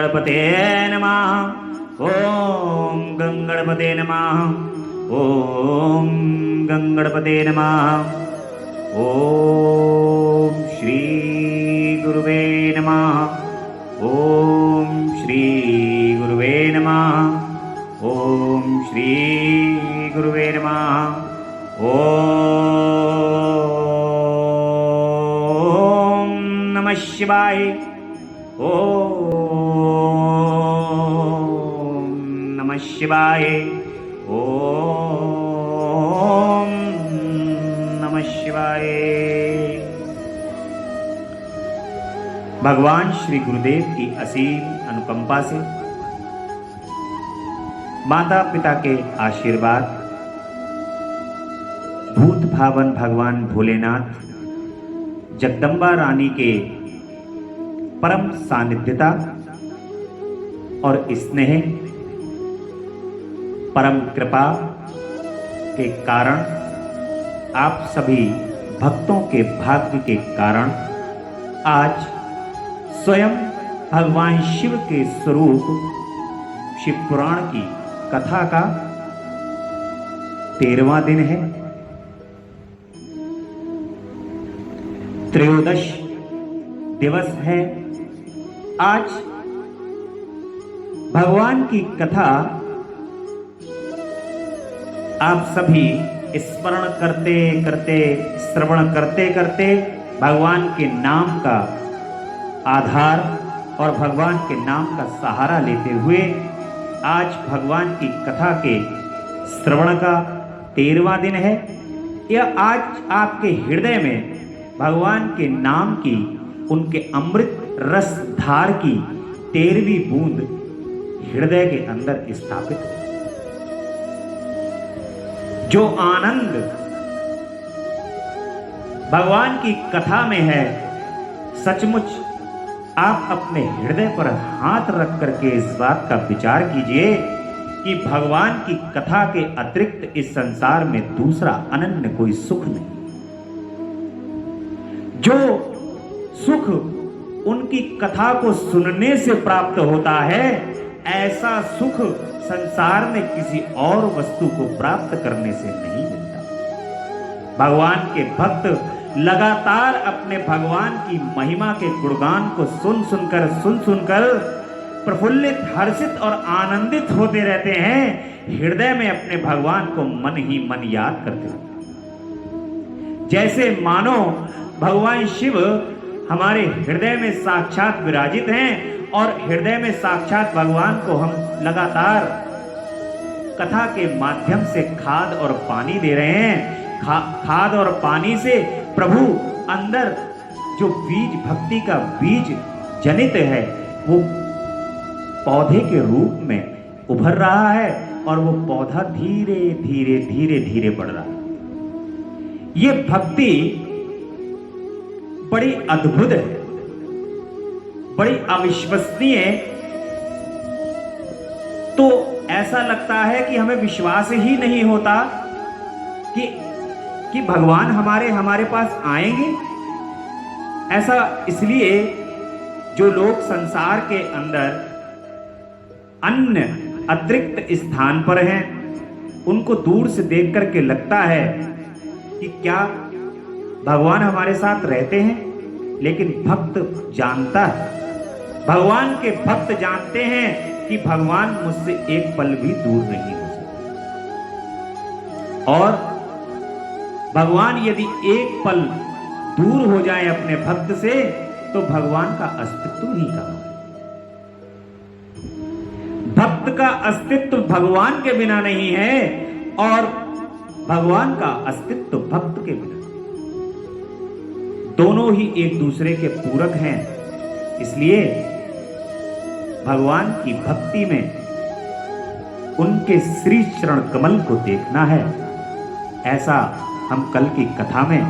गणपते नमः। ओम गणपते नमः। ओम गणपते नमः। ओम श्री गुरुवे नमः। ओम श्री गुरुवे नमः। ओम श्री गुरुवे नमः। ओम नमः शिवाय। ओम नमः शिवाय। ओम नमः शिवाय। भगवान श्री गुरुदेव की असीम अनुकंपा से, माता पिता के आशीर्वाद, भूत भावन भगवान भोलेनाथ, जगदम्बा रानी के परम सानिध्यता और स्नेह, परम कृपा के कारण, आप सभी भक्तों के भाग्य के कारण आज स्वयं भगवान शिव के स्वरूप शिव पुराण की कथा का 13वां दिन है। त्रयोदश दिवस है आज। भगवान की कथा आप सभी स्मरण करते करते, श्रवण करते करते, भगवान के नाम का आधार और भगवान के नाम का सहारा लेते हुए आज भगवान की कथा के श्रवण का 13वां दिन है। यह आज आपके हृदय में भगवान के नाम की, उनके अमृत रस धार की 13वीं बूंद हृदय के अंदर स्थापित है। जो आनंद भगवान की कथा में है, सचमुच आप अपने हृदय पर हाथ रख करके इस बात का विचार कीजिए कि भगवान की कथा के अतिरिक्त इस संसार में दूसरा अनन्य कोई सुख नहीं। जो सुख उनकी कथा को सुनने से प्राप्त होता है, ऐसा सुख संसार में किसी और वस्तु को प्राप्त करने से नहीं मिलता। भगवान के भक्त लगातार अपने भगवान की महिमा के गुणगान को सुन सुनकर प्रफुल्लित, हर्षित और आनंदित होते रहते हैं। हृदय में अपने भगवान को मन ही मन याद करते रहते हैं, जैसे मानो भगवान शिव हमारे हृदय में साक्षात विराजित हैं और हृदय में साक्षात भगवान को हम लगातार कथा के माध्यम से खाद और पानी दे रहे हैं। खाद और पानी से प्रभु अंदर जो बीज, भक्ति का बीज जनित है, वो पौधे के रूप में उभर रहा है और वो पौधा धीरे धीरे धीरे धीरे बढ़ रहा है। ये भक्ति बड़ी अद्भुत है, बड़ी अविश्वसनीय है। तो ऐसा लगता है कि हमें विश्वास ही नहीं होता कि भगवान हमारे पास आएंगे। ऐसा इसलिए जो लोग संसार के अंदर अन्य अतिरिक्त स्थान पर हैं, उनको दूर से देख करके लगता है कि क्या भगवान हमारे साथ रहते हैं। लेकिन भक्त जानता है, भगवान के भक्त जानते हैं कि भगवान मुझसे एक पल भी दूर नहीं हो सकते। और भगवान यदि एक पल दूर हो जाए अपने भक्त से, तो भगवान का अस्तित्व ही कहां। भक्त का अस्तित्व भगवान के बिना नहीं है और भगवान का अस्तित्व भक्त के बिना। दोनों ही एक दूसरे के पूरक हैं। इसलिए भगवान की भक्ति में उनके श्री चरण कमल को देखना है। ऐसा हम कल की कथा में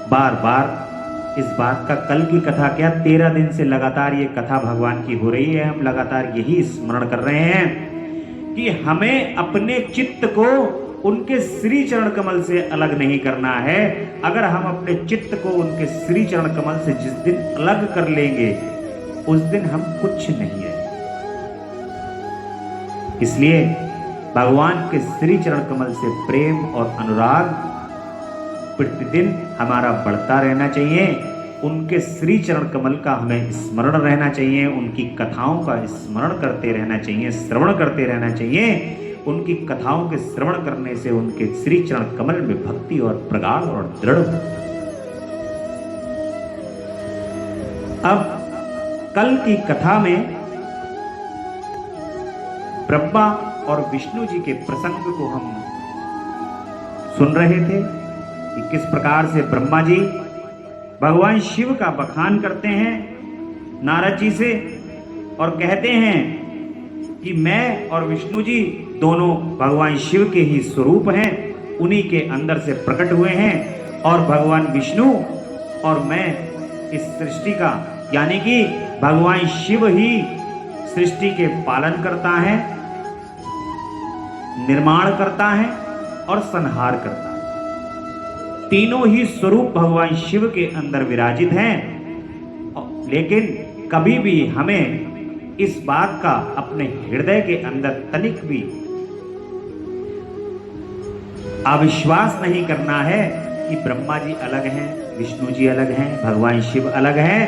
बार बार इस बात का, कल की कथा क्या, 13 दिन से लगातार ये कथा भगवान की हो रही है। हम लगातार यही स्मरण कर रहे हैं कि हमें अपने चित्त को उनके श्री चरण कमल से अलग नहीं करना है। अगर हम अपने चित्त को उनके श्री चरण कमल से जिस दिन अलग कर लेंगे, उस दिन हम कुछ नहीं रहे। इसलिए भगवान के श्री चरण कमल से प्रेम और अनुराग प्रतिदिन हमारा बढ़ता रहना चाहिए। उनके श्री चरण कमल का हमें स्मरण रहना चाहिए, उनकी कथाओं का स्मरण करते रहना चाहिए, श्रवण करते रहना चाहिए। उनकी कथाओं के श्रवण करने से उनके श्री चरण कमल में भक्ति और प्रगाढ़ और दृढ़। अब कल की कथा में ब्रह्मा और विष्णु जी के प्रसंग को हम सुन रहे थे कि किस प्रकार से ब्रह्मा जी भगवान शिव का बखान करते हैं नारद जी से और कहते हैं कि मैं और विष्णु जी दोनों भगवान शिव के ही स्वरूप हैं, उन्हीं के अंदर से प्रकट हुए हैं। और भगवान विष्णु और मैं इस सृष्टि का, यानी कि भगवान शिव ही सृष्टि के पालन करता है, निर्माण करता है और संहार करता है। तीनों ही स्वरूप भगवान शिव के अंदर विराजित हैं। लेकिन कभी भी हमें इस बात का अपने हृदय के अंदर तनिक भी अविश्वास नहीं करना है कि ब्रह्मा जी अलग हैं, विष्णु जी अलग हैं, भगवान शिव अलग हैं।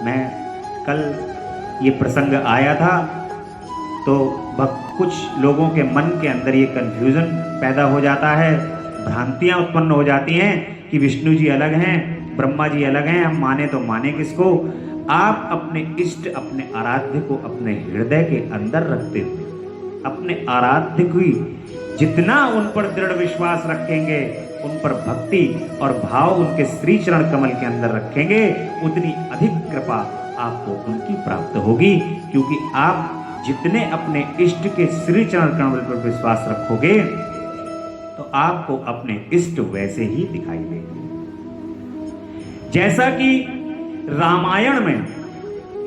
मैं कल ये प्रसंग आया था तो कुछ लोगों के मन के अंदर ये कंफ्यूजन पैदा हो जाता है, भ्रांतियां उत्पन्न हो जाती हैं कि विष्णु जी अलग हैं, ब्रह्मा जी अलग हैं, हम माने तो माने किसको। आप अपने इष्ट, अपने आराध्य को अपने हृदय के अंदर रखते हुए अपने आराध्य की जितना उन पर दृढ़ विश्वास रखेंगे, उन पर भक्ति और भाव उनके श्री चरण कमल के अंदर रखेंगे, उतनी अधिक कृपा आपको उनकी प्राप्त होगी। क्योंकि आप जितने अपने इष्ट के श्री चरण कमल पर विश्वास रखोगे तो आपको अपने इष्ट वैसे ही दिखाई देंगे। जैसा कि रामायण में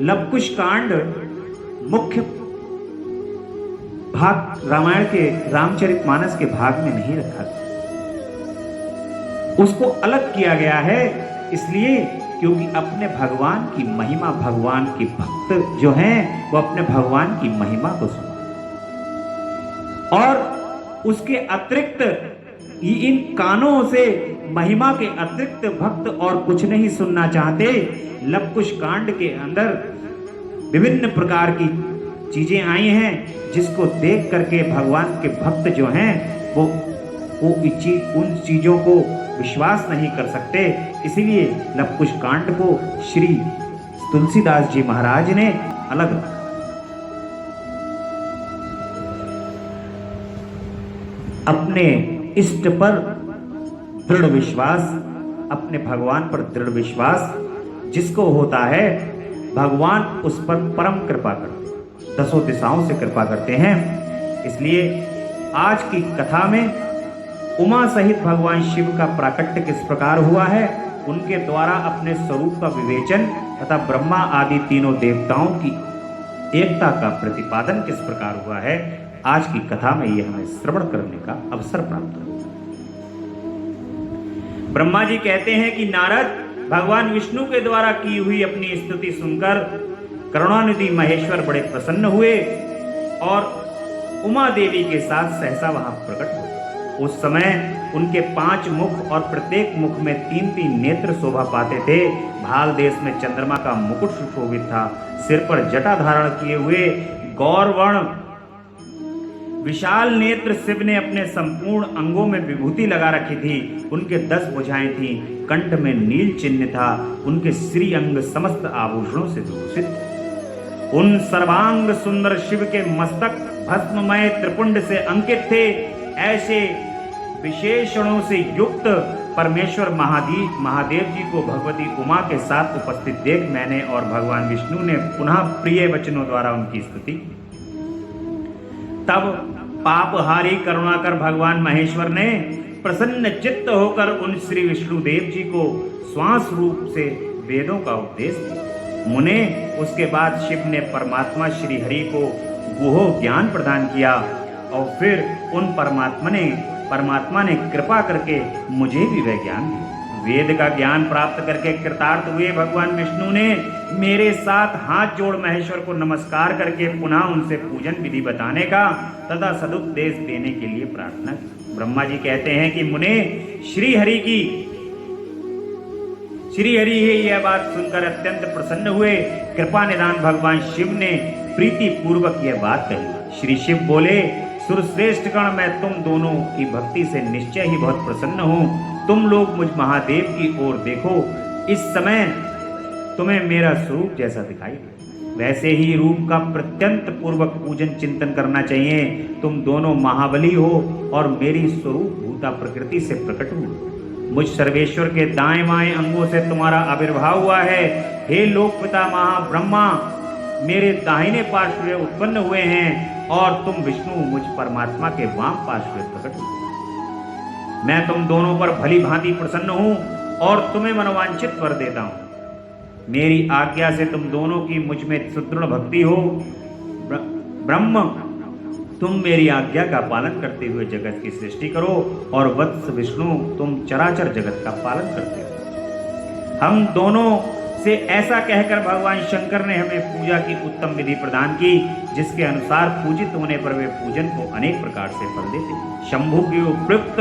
लवकुश कांड मुख्य भाग रामायण के रामचरितमानस के भाग में नहीं रखा था, उसको अलग किया गया है इसलिए क्योंकि अपने भगवान की महिमा, भगवान के भक्त जो हैं वो अपने भगवान की महिमा को सुना और उसके अतिरिक्त इन कानों से महिमा के अतिरिक्त भक्त और कुछ नहीं सुनना चाहते। लवकुश कांड के अंदर विभिन्न प्रकार की चीजें आई हैं जिसको देख करके भगवान के भक्त जो हैं वो उन चीजों को विश्वास नहीं कर सकते। इसीलिए लवकुश कांड को श्री तुलसीदास जी महाराज ने अलग रखा। अपने इष्ट पर दृढ़ विश्वास, अपने भगवान पर दृढ़ विश्वास जिसको होता है भगवान उस पर परम कृपा करते, दसों दिशाओं से कृपा करते हैं। इसलिए आज की कथा में उमा सहित भगवान शिव का प्राकट्य किस प्रकार हुआ है, उनके द्वारा अपने स्वरूप का विवेचन तथा ब्रह्मा आदि तीनों देवताओं की एकता का प्रतिपादन किस प्रकार हुआ है, आज की कथा में यह हमें श्रवण करने का अवसर प्राप्त हुआ। ब्रह्मा जी कहते हैं कि नारद भगवान विष्णु के द्वारा की हुई अपनी स्तुति सुनकर करुणानिधि महेश्वर बड़े प्रसन्न हुए और उमा देवी के साथ सहसा वहां प्रकट हुए। उस समय उनके 5 मुख और प्रत्येक मुख में 3-3 नेत्र शोभा पाते थे। भाल देश में चंद्रमा का मुकुट सुशोभित था। सिर पर जटा धारण किए हुए गौरवर्ण विशाल नेत्र शिव ने अपने संपूर्ण अंगों में विभूति लगा रखी थी। उनके 10 भुजाएं थीं, कंठ में नील चिन्ह था, उनके श्री अंग समस्त आभूषणों से विभूषित। उन सर्वांग सुंदर शिव के मस्तक भस्ममय त्रिपुंड से अंकित थे। ऐसे विशेषणों से युक्त परमेश्वर महादेव जी को भगवती उमा के साथ उपस्थित देख मैंने और भगवान विष्णु ने पुनः प्रिय वचनों द्वारा उनकी स्तुति। तब पापहारी करुणाकर भगवान महेश्वर ने प्रसन्न चित्त होकर उन श्री विष्णुदेव जी को श्वास रूप से वेदों का उपदेश दिया। मुने उसके बाद शिव ने परमात्मा श्री हरि को गुहो ज्ञान प्रदान किया और फिर उन परमात्मा ने कृपा करके मुझे भी वह ज्ञान दिया। वेद का ज्ञान प्राप्त करके कृतार्थ हुए भगवान विष्णु ने मेरे साथ हाथ जोड़ महेश्वर को नमस्कार करके पुनः उनसे पूजन विधि बताने का तथा सदुपदेश देने के लिए प्रार्थना की। ब्रह्मा जी कहते हैं कि मुने, श्री हरि ही यह बात सुनकर अत्यंत प्रसन्न हुए। कृपा निदान भगवान शिव ने प्रीति पूर्वक यह बात कही। श्री शिव बोले, सुरश्रेष्ठ गण, मैं तुम दोनों की भक्ति से निश्चय ही बहुत प्रसन्न हूँ। तुम लोग मुझ महादेव की ओर देखो, इस समय तुम्हें मेरा स्वरूप जैसा दिखाई वैसे ही रूप का प्रत्यंत पूर्वक पूजन चिंतन करना चाहिए। तुम दोनों महाबली हो और मेरी स्वरूप भूता प्रकृति से प्रकट हो। मुझ सर्वेश्वर के दाएं बाएं अंगों से तुम्हारा आविर्भाव हुआ है। हे लोक पिता महाब्रह्मा, मेरे दाहिने पार्श्व में उत्पन्न हुए हैं और तुम विष्णु मुझ परमात्मा के वाम पार्श्व में प्रकट हुए। मैं तुम दोनों पर भली भांति प्रसन्न हूं और तुम्हें मनोवांछित वर देता हूं। मेरी आज्ञा से तुम दोनों की मुझ में सुदृढ़ भक्ति हो। ब्रह्म, तुम मेरी आज्ञा का पालन करते हुए जगत की सृष्टि करो और वत्स विष्णु, तुम चराचर जगत का पालन करते हो। हम दोनों से ऐसा कहकर भगवान शंकर ने हमें पूजा की उत्तम विधि प्रदान की, जिसके अनुसार पूजित होने पर वे पूजन को अनेक प्रकार से फल देते। शंभु की उपयुक्त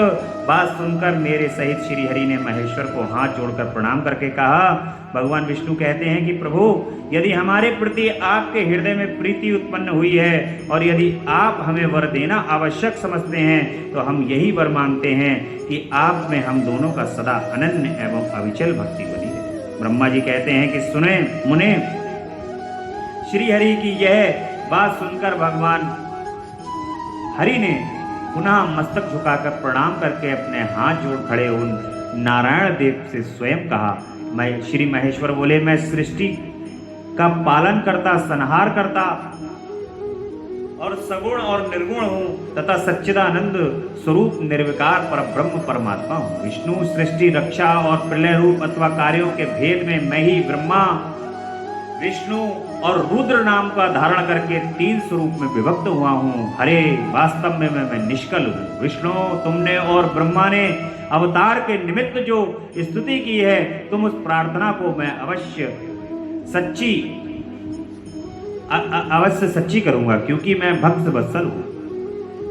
बात सुनकर मेरे सहित श्री हरि ने महेश्वर को हाथ जोड़कर प्रणाम करके कहा। भगवान विष्णु कहते हैं कि प्रभु, यदि हमारे प्रति आपके हृदय में प्रीति उत्पन्न हुई है और यदि आप हमें वर देना आवश्यक समझते हैं, तो हम यही वर मांगते हैं कि आप में हम दोनों का सदा अनन्य एवं अविचल भक्ति बनी रहे। ब्रह्मा जी कहते हैं कि सुने मुने, श्री हरि की यह बात सुनकर भगवान हरि ने पुनः मस्तक झुकाकर प्रणाम करके अपने हाथ जोड़ खड़े उन नारायण देव से स्वयं कहा। मैं श्री महेश्वर बोले, मैं सृष्टि का पालन करता, संहार करता और सगुण और निर्गुण हूँ तथा सच्चिदानंद स्वरूप निर्विकार पर ब्रह्म परमात्मा हूँ। विष्णु सृष्टि, रक्षा और प्रलय रूप अथवा कार्यों के भेद में मैं ही ब्रह्मा, विष्णु और रुद्र नाम का धारण करके 3 स्वरूप में विभक्त हुआ हूँ। हरे, वास्तव में मैं निष्कल हूँ। विष्णु, तुमने और ब्रह्मा ने अवतार के निमित्त जो स्तुति की है, तुम उस प्रार्थना को मैं अवश्य सच्ची करूंगा, क्योंकि मैं भक्त वत्सल हूँ।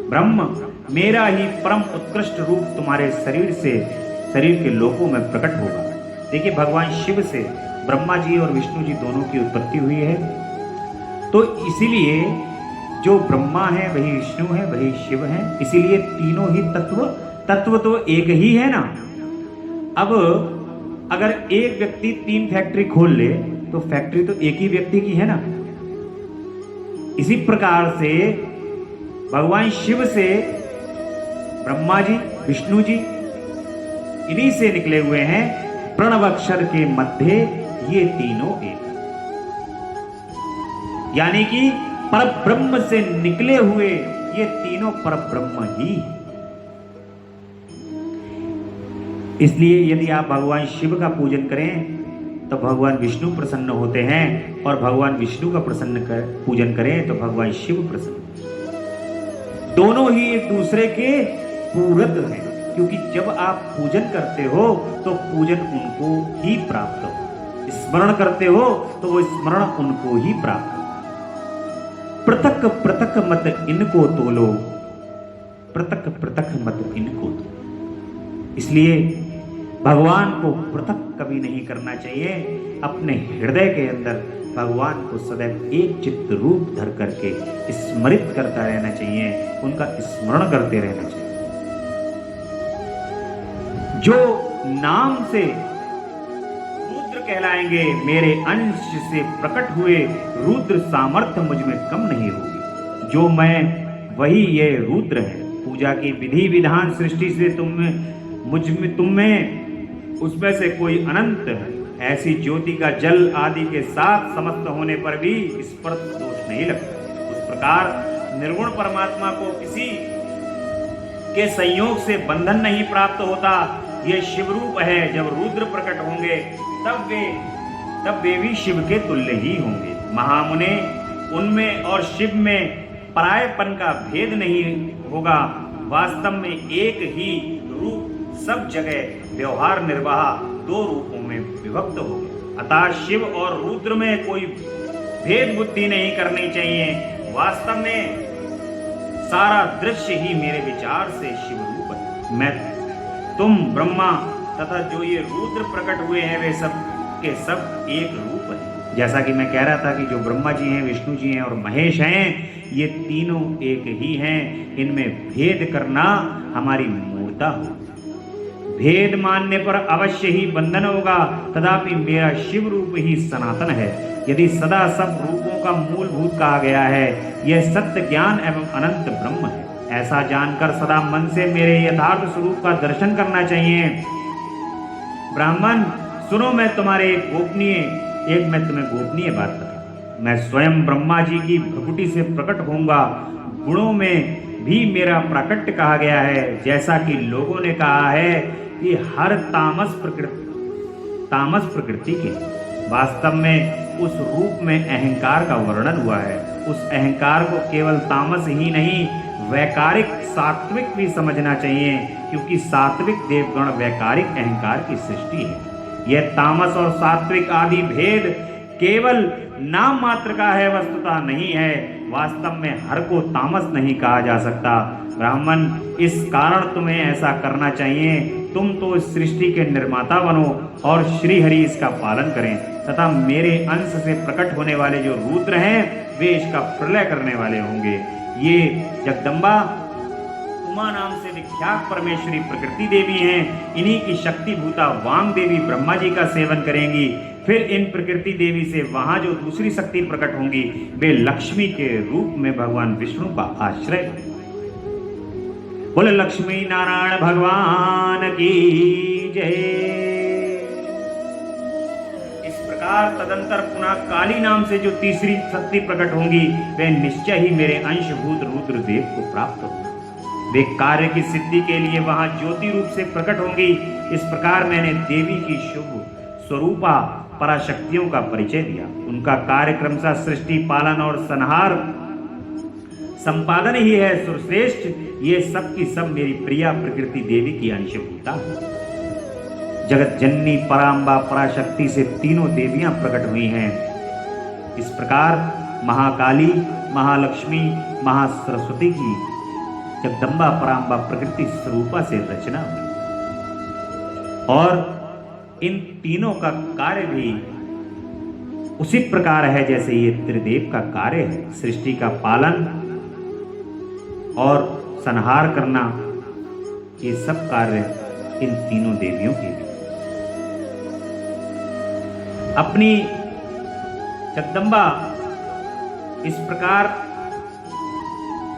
ब्रह्म, मेरा ही परम उत्कृष्ट रूप तुम्हारे शरीर के लोकों में प्रकट होगा। देखिए, भगवान शिव से ब्रह्मा जी और विष्णु जी दोनों की उत्पत्ति हुई है, तो इसीलिए जो ब्रह्मा है वही विष्णु है, वही शिव है। इसीलिए तीनों ही तत्व तो एक ही है ना। अब अगर एक व्यक्ति 3 फैक्ट्री खोल ले तो फैक्ट्री तो एक ही व्यक्ति की है ना। इसी प्रकार से भगवान शिव से ब्रह्मा जी, विष्णु जी, इन्हीं से निकले हुए हैं। प्रणव अक्षर के मध्य ये तीनों एक, यानी कि परब्रह्म से निकले हुए ये तीनों परब्रह्म ही। इसलिए यदि आप भगवान शिव का पूजन करें तो भगवान विष्णु प्रसन्न होते हैं, और भगवान विष्णु का पूजन करें तो भगवान शिव प्रसन्न। दोनों ही एक दूसरे के पूरक हैं, क्योंकि जब आप पूजन करते हो तो पूजन उनको ही प्राप्त हो, स्मरण करते हो तो वो स्मरण उनको ही प्राप्त हो। पृथक पृथक मत इनको तोलो, पृथक पृथक मत इनको तोलो। इसलिए भगवान को पृथक कभी नहीं करना चाहिए। अपने हृदय के अंदर भगवान को सदैव एक चित्त रूप धर करके स्मरित करता रहना चाहिए, उनका स्मरण करते रहना चाहिए। जो नाम से रुद्र कहलाएंगे, मेरे अंश से प्रकट हुए रुद्र सामर्थ्य मुझ में कम नहीं होगी। जो मैं वही ये रुद्र है। पूजा की विधि विधान सृष्टि से तुम में उसमें से कोई अनंत है। ऐसी ज्योति का जल आदि के साथ समस्त होने पर भी इस पर दोष नहीं लगता। उस प्रकार निर्गुण परमात्मा को किसी के संयोग से बंधन नहीं प्राप्त होता। ये शिव रूप है। जब रुद्र प्रकट होंगे तब वे भी शिव के तुल्य ही होंगे। महामुने, उनमें और शिव में परायपन का भेद नहीं होगा। वास्तव में एक ही रूप सब जगह व्यवहार निर्वाह दो रूपों में विभक्त हो गया। अतः शिव और रुद्र में कोई भेद बुद्धि नहीं करनी चाहिए। वास्तव में सारा दृश्य ही मेरे विचार से शिव रूप है। मैं, तुम, ब्रह्मा तथा जो ये रुद्र प्रकट हुए हैं वे सब के सब एक रूप है। जैसा कि मैं कह रहा था कि जो ब्रह्मा जी हैं, विष्णु जी हैं और महेश हैं, ये तीनों एक ही हैं। इनमें भेद करना हमारी मूर्ता हो। भेद मानने पर अवश्य ही बंधन होगा। तथापि मेरा शिव रूप ही सनातन है। यदि सदा सब रूपों का मूलभूत कहा गया है, यह सत्य ज्ञान एवं अनंत ब्रह्म है। ऐसा जानकर सदा मन से मेरे यथार्थ स्वरूप का दर्शन करना चाहिए। ब्राह्मण सुनो, मैं तुम्हें गोपनीय बात बताऊं। मैं स्वयं ब्रह्मा जी की भ्रुकुटी से प्रकट होऊंगा। गुणों में भी मेरा प्राकट्य कहा गया है। जैसा कि लोगों ने कहा है कि हर तामस प्रकृति के, वास्तव में उस रूप में अहंकार का वर्णन हुआ है। उस अहंकार को केवल तामस ही नहीं, वैकारिक सात्विक भी समझना चाहिए, क्योंकि सात्विक देवगण वैकारिक अहंकार की सृष्टि है। यह तामस और सात्विक आदि भेद केवल नाम मात्र का है, वस्तुतः नहीं है। वास्तव में हर को तामस नहीं कहा जा सकता। ब्राह्मण, इस कारण तुम्हें ऐसा करना चाहिए। तुम तो इस सृष्टि के निर्माता बनो और श्री हरि इसका पालन करें, तथा मेरे अंश से प्रकट होने वाले जो रुद्र हैं वे इसका प्रलय करने वाले होंगे। ये जगदम्बा उमा नाम से विख्यात परमेश्वरी प्रकृति देवी हैं। इन्हीं की शक्ति भूता वाम देवी ब्रह्मा जी का सेवन करेंगी। फिर इन प्रकृति देवी से वहां जो दूसरी शक्ति प्रकट होंगी वे लक्ष्मी के रूप में भगवान विष्णु का आश्रय। बोले लक्ष्मी नारायण भगवान की जय। इस प्रकार तदंतर पुनः काली नाम से जो तीसरी शक्ति प्रकट होंगी वे निश्चय ही मेरे अंशभूत रुद्र देव को प्राप्त होंगे। वे कार्य की सिद्धि के लिए वहां ज्योति रूप से प्रकट होंगी। इस प्रकार मैंने देवी की शुभ स्वरूपा पराशक्तियों का परिचय दिया। उनका कार्यक्रम सा सृष्टि पालन और संहार संपादन ही है। सुरश्रेष्ठ, ये सब की सब मेरी प्रिया प्रकृति देवी की अंशभूता है। जगत जननी पराम्बा पराशक्ति से तीनों देवियां प्रकट हुई हैं। इस प्रकार महाकाली, महालक्ष्मी, महासरस्वती की जगदम्बा पराम्बा प्रकृति स्वरूपा से रचना हुई। और इन तीनों का कार्य भी उसी प्रकार है जैसे ये त्रिदेव का कार्य है। सृष्टि का पालन और संहार करना, ये सब कार्य इन तीनों देवियों के भी। अपनी जगदम्बा इस प्रकार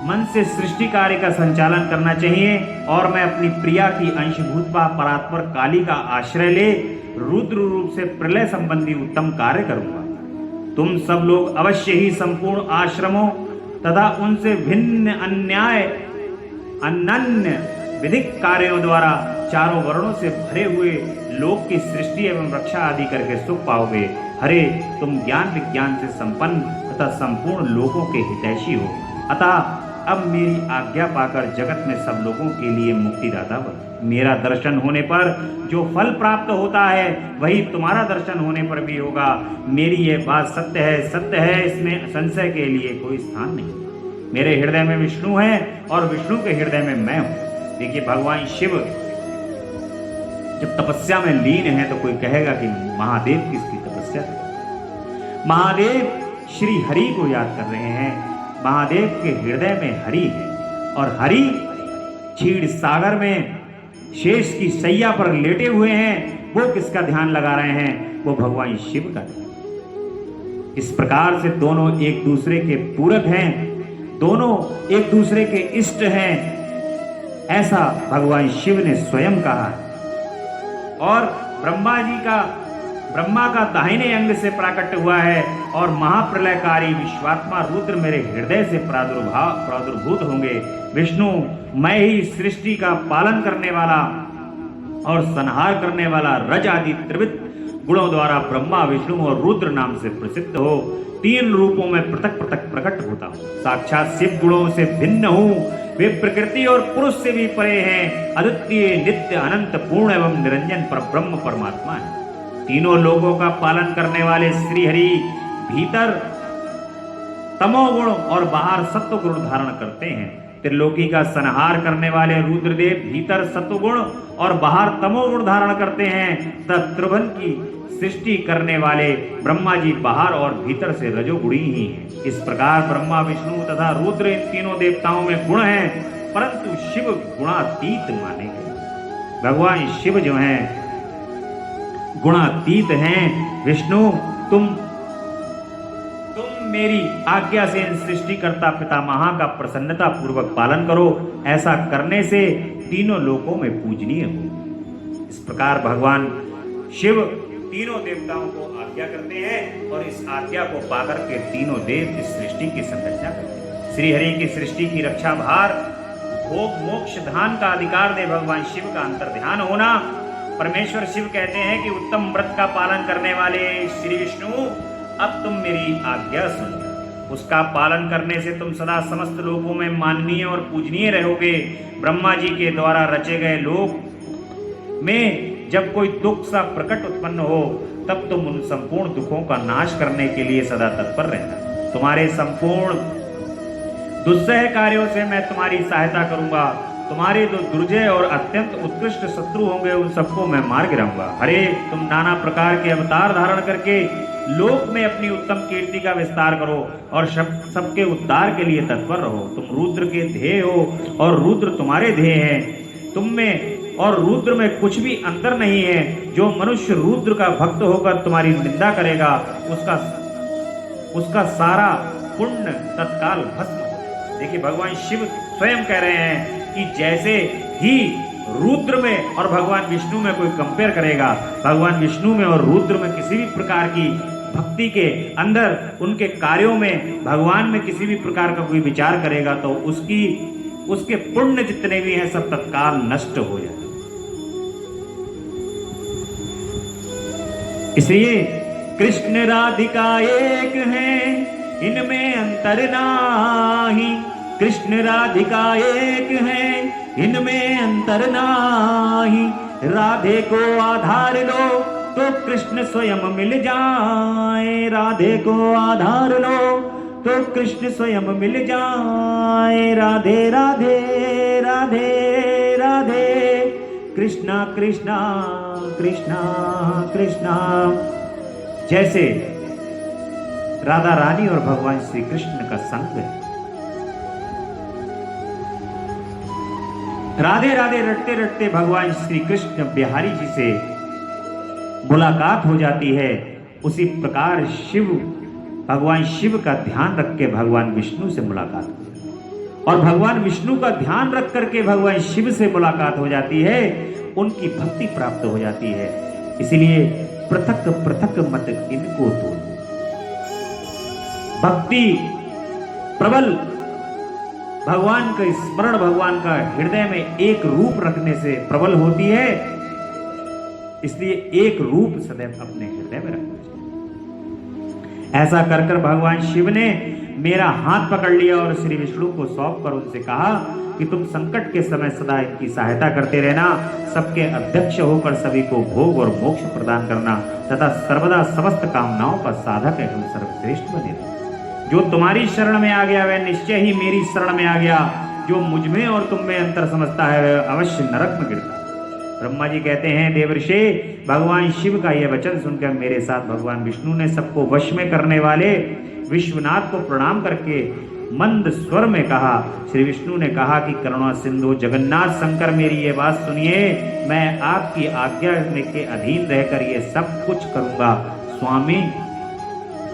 मन से सृष्टि कार्य का संचालन करना चाहिए। और मैं अपनी प्रिया की अंशभूत परात्पर काली का आश्रय ले रुद्र रूप से प्रलय संबंधी उत्तम कार्य करूंगा। तुम सब लोग अवश्य ही संपूर्ण आश्रमों तथा उनसे भिन्न अनन्य विधिक कार्यों द्वारा चारों वर्णों से भरे हुए लोक की सृष्टि एवं रक्षा आदि करके सुख पाओगे। हरे, तुम ज्ञान विज्ञान से संपन्न तथा संपूर्ण लोगों के हितैषी हो। अतः अब मेरी आज्ञा पाकर जगत में सब लोगों के लिए मुक्तिदाता बनो। मेरा दर्शन होने पर जो फल प्राप्त होता है वही तुम्हारा दर्शन होने पर भी होगा। मेरी यह बात सत्य है, इसमें संशय के लिए कोई स्थान नहीं। मेरे हृदय में विष्णु है और विष्णु के हृदय में मैं हूं। देखिए, भगवान शिव जब तपस्या में लीन है तो कोई कहेगा कि महादेव किसकी तपस्या है। महादेव श्री हरि को याद कर रहे हैं। महादेव के हृदय में हरि है और हरि क्षीर सागर में शेष की सैया पर लेटे हुए हैं। वो किसका ध्यान लगा रहे हैं? वो भगवान शिव का। इस प्रकार से दोनों एक दूसरे के पूरक हैं, दोनों एक दूसरे के इष्ट हैं, ऐसा भगवान शिव ने स्वयं कहा। और ब्रह्मा का दाहिने अंग से प्राकट्य हुआ है और महाप्रलयकारी विश्वात्मा रुद्र मेरे हृदय से प्रादुर्भूत होंगे। विष्णु, मैं ही सृष्टि का पालन करने वाला और संहार करने वाला रज आदि त्रिविध गुणों द्वारा ब्रह्मा, विष्णु और रुद्र नाम से प्रसिद्ध हो तीन रूपों में पृथक पृथक प्रकट होता हूँ। साक्षात शिव गुणों से भिन्न हूँ। वे प्रकृति और पुरुष से भी परे हैं, अद्वितीय नित्य अनंत पूर्ण एवं निरंजन पर ब्रह्म परमात्मा है। तीनों लोगों का पालन करने वाले श्री हरि भीतर तमोगुण और बाहर सत्व गुण धारण करते हैं। त्रिलोकी का संहार करने वाले रुद्रदेव भीतर सत्वगुण और बाहर तमोगुण धारण करते हैं। त्रिभुवन की सृष्टि करने वाले ब्रह्मा जी बाहर और भीतर से रजोगुणी ही हैं। इस प्रकार ब्रह्मा विष्णु तथा रुद्र इन तीनों देवताओं में गुण हैं, परंतु शिव गुणातीत माने गए। भगवान शिव जो हैं गुणातीत हैं। विष्णु तुम मेरी आज्ञा से इन सृष्टिकर्ता पितामहा का प्रसन्नता पूर्वक पालन करो। ऐसा करने से तीनों लोकों में पूजनीय हो। इस प्रकार भगवान शिव तीनों देवताओं को आज्ञा करते हैं और इस आज्ञा को पाकर के तीनों देव इस सृष्टि की संरचना करते हैं। श्री हरि की सृष्टि की रक्षा भार भोग मोक्ष धान का अधिकार दे भगवान शिव का अंतर ध्यान होना। परमेश्वर शिव कहते हैं कि उत्तम व्रत का पालन करने वाले श्री विष्णु अब तुम मेरी आज्ञा सुनो। उसका पालन करने से तुम सदा समस्त लोकों में माननीय और पूजनीय रहोगे। ब्रह्मा जी के द्वारा रचे गए लोक में जब कोई दुख सा प्रकट उत्पन्न हो तब तुम उन संपूर्ण दुखों का नाश करने के लिए सदा तत्पर रहना। तुम्हारे संपूर्ण दुस्सह कार्यों से मैं तुम्हारी सहायता करूंगा। तुम्हारे जो दुर्जय और अत्यंत उत्कृष्ट शत्रु होंगे उन सबको मैं मार गिराऊंगा। हरे तुम नाना प्रकार के अवतार धारण करके लोक में अपनी उत्तम कीर्ति का विस्तार करो और सबके उद्धार के लिए तत्पर रहो। तुम रुद्र के ध्येय हो और रुद्र तुम्हारे ध्येय हैं। तुम में और रुद्र में कुछ भी अंतर नहीं है। जो मनुष्य रुद्र का भक्त होकर तुम्हारी निंदा करेगा उसका सारा पुण्य तत्काल भस्म। देखिए भगवान शिव स्वयं कह रहे हैं कि जैसे ही रुद्र में और भगवान विष्णु में कोई कंपेयर करेगा, भगवान विष्णु में और रुद्र में किसी भी प्रकार की भक्ति के अंदर उनके कार्यों में भगवान में किसी भी प्रकार का कोई विचार करेगा तो उसके पुण्य जितने भी हैं सब तत्काल नष्ट हो जाए। इसलिए कृष्ण राधिका एक है, इनमें अंतर नाही। कृष्ण राधिका एक है, इनमें अंतर नाही। राधे को आधार लो तो कृष्ण स्वयं मिल जाए। राधे को आधार लो तो कृष्ण स्वयं मिल जाए। राधे राधे राधे राधे कृष्णा कृष्णा कृष्णा कृष्णा। जैसे राधा रानी और भगवान श्री कृष्ण का संग है। राधे राधे रटते रटते भगवान श्री कृष्ण बिहारी जी से मुलाकात हो जाती है। उसी प्रकार भगवान शिव का ध्यान रख के भगवान विष्णु से मुलाकात हो जाती है और भगवान विष्णु का ध्यान रख करके भगवान शिव से मुलाकात हो जाती है। उनकी भक्ति प्राप्त हो जाती है। इसलिए पृथक पृथक मत इनको तो भक्ति प्रबल भगवान का स्मरण भगवान का हृदय में एक रूप रखने से प्रबल होती है। इसलिए एक रूप सदैव अपने हृदय में रखना चाहिए। ऐसा कर कर भगवान शिव ने मेरा हाथ पकड़ लिया और श्री विष्णु को सौंप कर उनसे कहा कि तुम संकट के समय सदा इनकी सहायता करते रहना। सबके अध्यक्ष होकर सभी को भोग और मोक्ष प्रदान करना तथा सर्वदा समस्त कामनाओं का साधक एवं सर्वश्रेष्ठ बने रहना। जो तुम्हारी शरण में आ गया वह निश्चय ही मेरी शरण में आ गया। जो मुझ में और तुम में अंतर समझता है वह अवश्य नरक में गिरता। ब्रह्मा जी कहते हैं देवर्षि भगवान शिव का यह वचन सुनकर मेरे साथ भगवान विष्णु ने सबको वश में करने वाले विश्वनाथ को प्रणाम करके मंद स्वर में कहा। श्री विष्णु ने कहा कि करुणा सिंधु जगन्नाथ शंकर मेरी ये बात सुनिए। मैं आपकी आज्ञा के अधीन रहकर ये सब कुछ करूंगा। स्वामी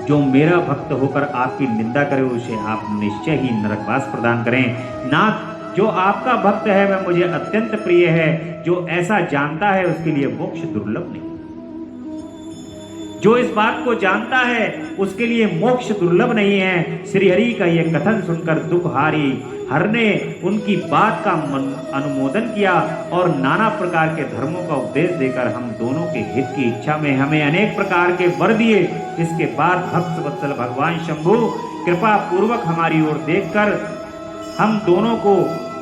जो मेरा भक्त होकर आपकी निंदा करे उसे आप निश्चय ही नरकवास प्रदान करें। नाथ जो आपका भक्त है वह मुझे अत्यंत प्रिय है। जो ऐसा जानता है उसके लिए मोक्ष दुर्लभ नहीं। जो इस बात को जानता है उसके लिए मोक्ष दुर्लभ नहीं है। श्री हरि का यह कथन सुनकर दुखहारी हर ने उनकी बात का अनुमोदन किया और नाना प्रकार के धर्मों का उपदेश देकर हम दोनों के हित की इच्छा में हमें अनेक प्रकार के वर दिए। इसके बाद भक्त वत्सल भगवान शंभु कृपा पूर्वक हमारी ओर देखकर हम दोनों को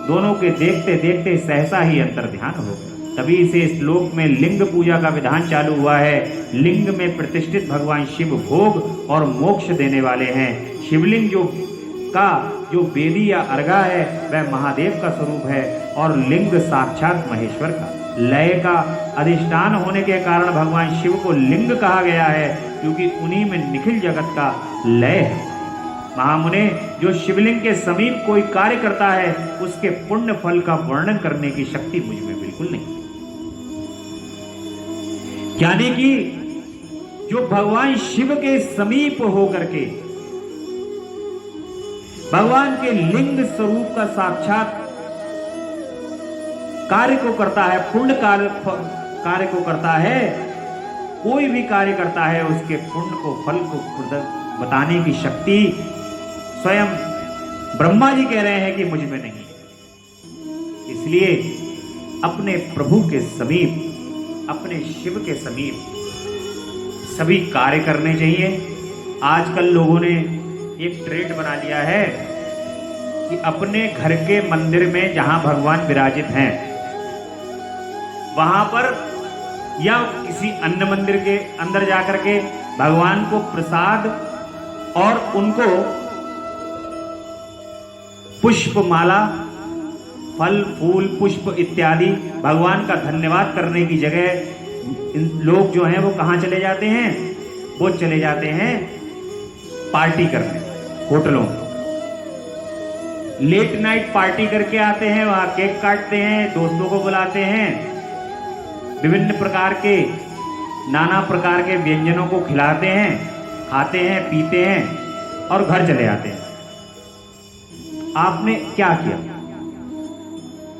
दोनों के देखते देखते सहसा ही अंतर्ध्यान हो गया। तभी से इस श्लोक में लिंग पूजा का विधान चालू हुआ है। लिंग में प्रतिष्ठित भगवान शिव भोग और मोक्ष देने वाले हैं। शिवलिंग जो वेदी या अर्घा है वह महादेव का स्वरूप है और लिंग साक्षात महेश्वर का। लय का अधिष्ठान होने के कारण भगवान शिव को लिंग कहा गया है, क्योंकि उन्हीं में निखिल जगत का लय है। महामुने, जो शिवलिंग के समीप कोई कार्य करता है उसके पुण्य फल का वर्णन करने की शक्ति मुझ में बिल्कुल नहीं। यानी कि जो भगवान शिव के समीप होकर के भगवान के लिंग स्वरूप का साक्षात कार्य को करता है, पुण्य कार्य को करता है, कोई भी कार्य करता है उसके पुण्य को फल को बताने की शक्ति स्वयं ब्रह्मा जी कह रहे हैं कि मुझ में नहीं। इसलिए अपने प्रभु के समीप, अपने शिव के समीप सभी कार्य करने चाहिए। आजकल लोगों ने एक ट्रेंड बना लिया है कि अपने घर के मंदिर में जहां भगवान विराजित हैं वहां पर या किसी अन्य मंदिर के अंदर जाकर के भगवान को प्रसाद और उनको पुष्प माला, फल फूल पुष्प इत्यादि भगवान का धन्यवाद करने की जगह लोग जो हैं वो कहां चले जाते हैं? वो चले जाते हैं पार्टी करने, होटलों में लेट नाइट पार्टी करके आते हैं, वहां केक काटते हैं, दोस्तों को बुलाते हैं, विभिन्न प्रकार के नाना प्रकार के व्यंजनों को खिलाते हैं, खाते हैं, पीते हैं और घर चले आते हैं। आपने क्या किया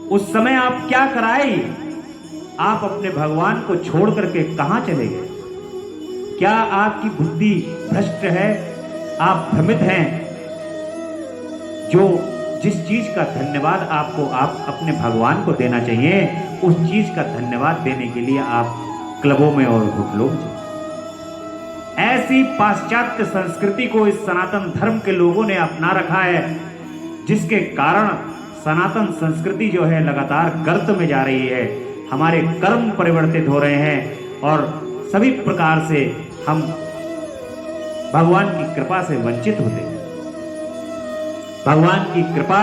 उस समय? आप क्या कराए? आप अपने भगवान को छोड़ करके कहां चले गए? क्या आपकी बुद्धि भ्रष्ट है? आप भ्रमित हैं? जो जिस चीज का धन्यवाद आपको आप अपने भगवान को देना चाहिए, उस चीज का धन्यवाद देने के लिए आप क्लबों में और होटलों में। ऐसी पाश्चात्य संस्कृति को इस सनातन धर्म के लोगों ने अपना रखा है, जिसके कारण सनातन संस्कृति जो है लगातार गर्त में जा रही है। हमारे कर्म परिवर्तित हो रहे हैं और सभी प्रकार से हम भगवान की कृपा से वंचित होते हैं। भगवान की कृपा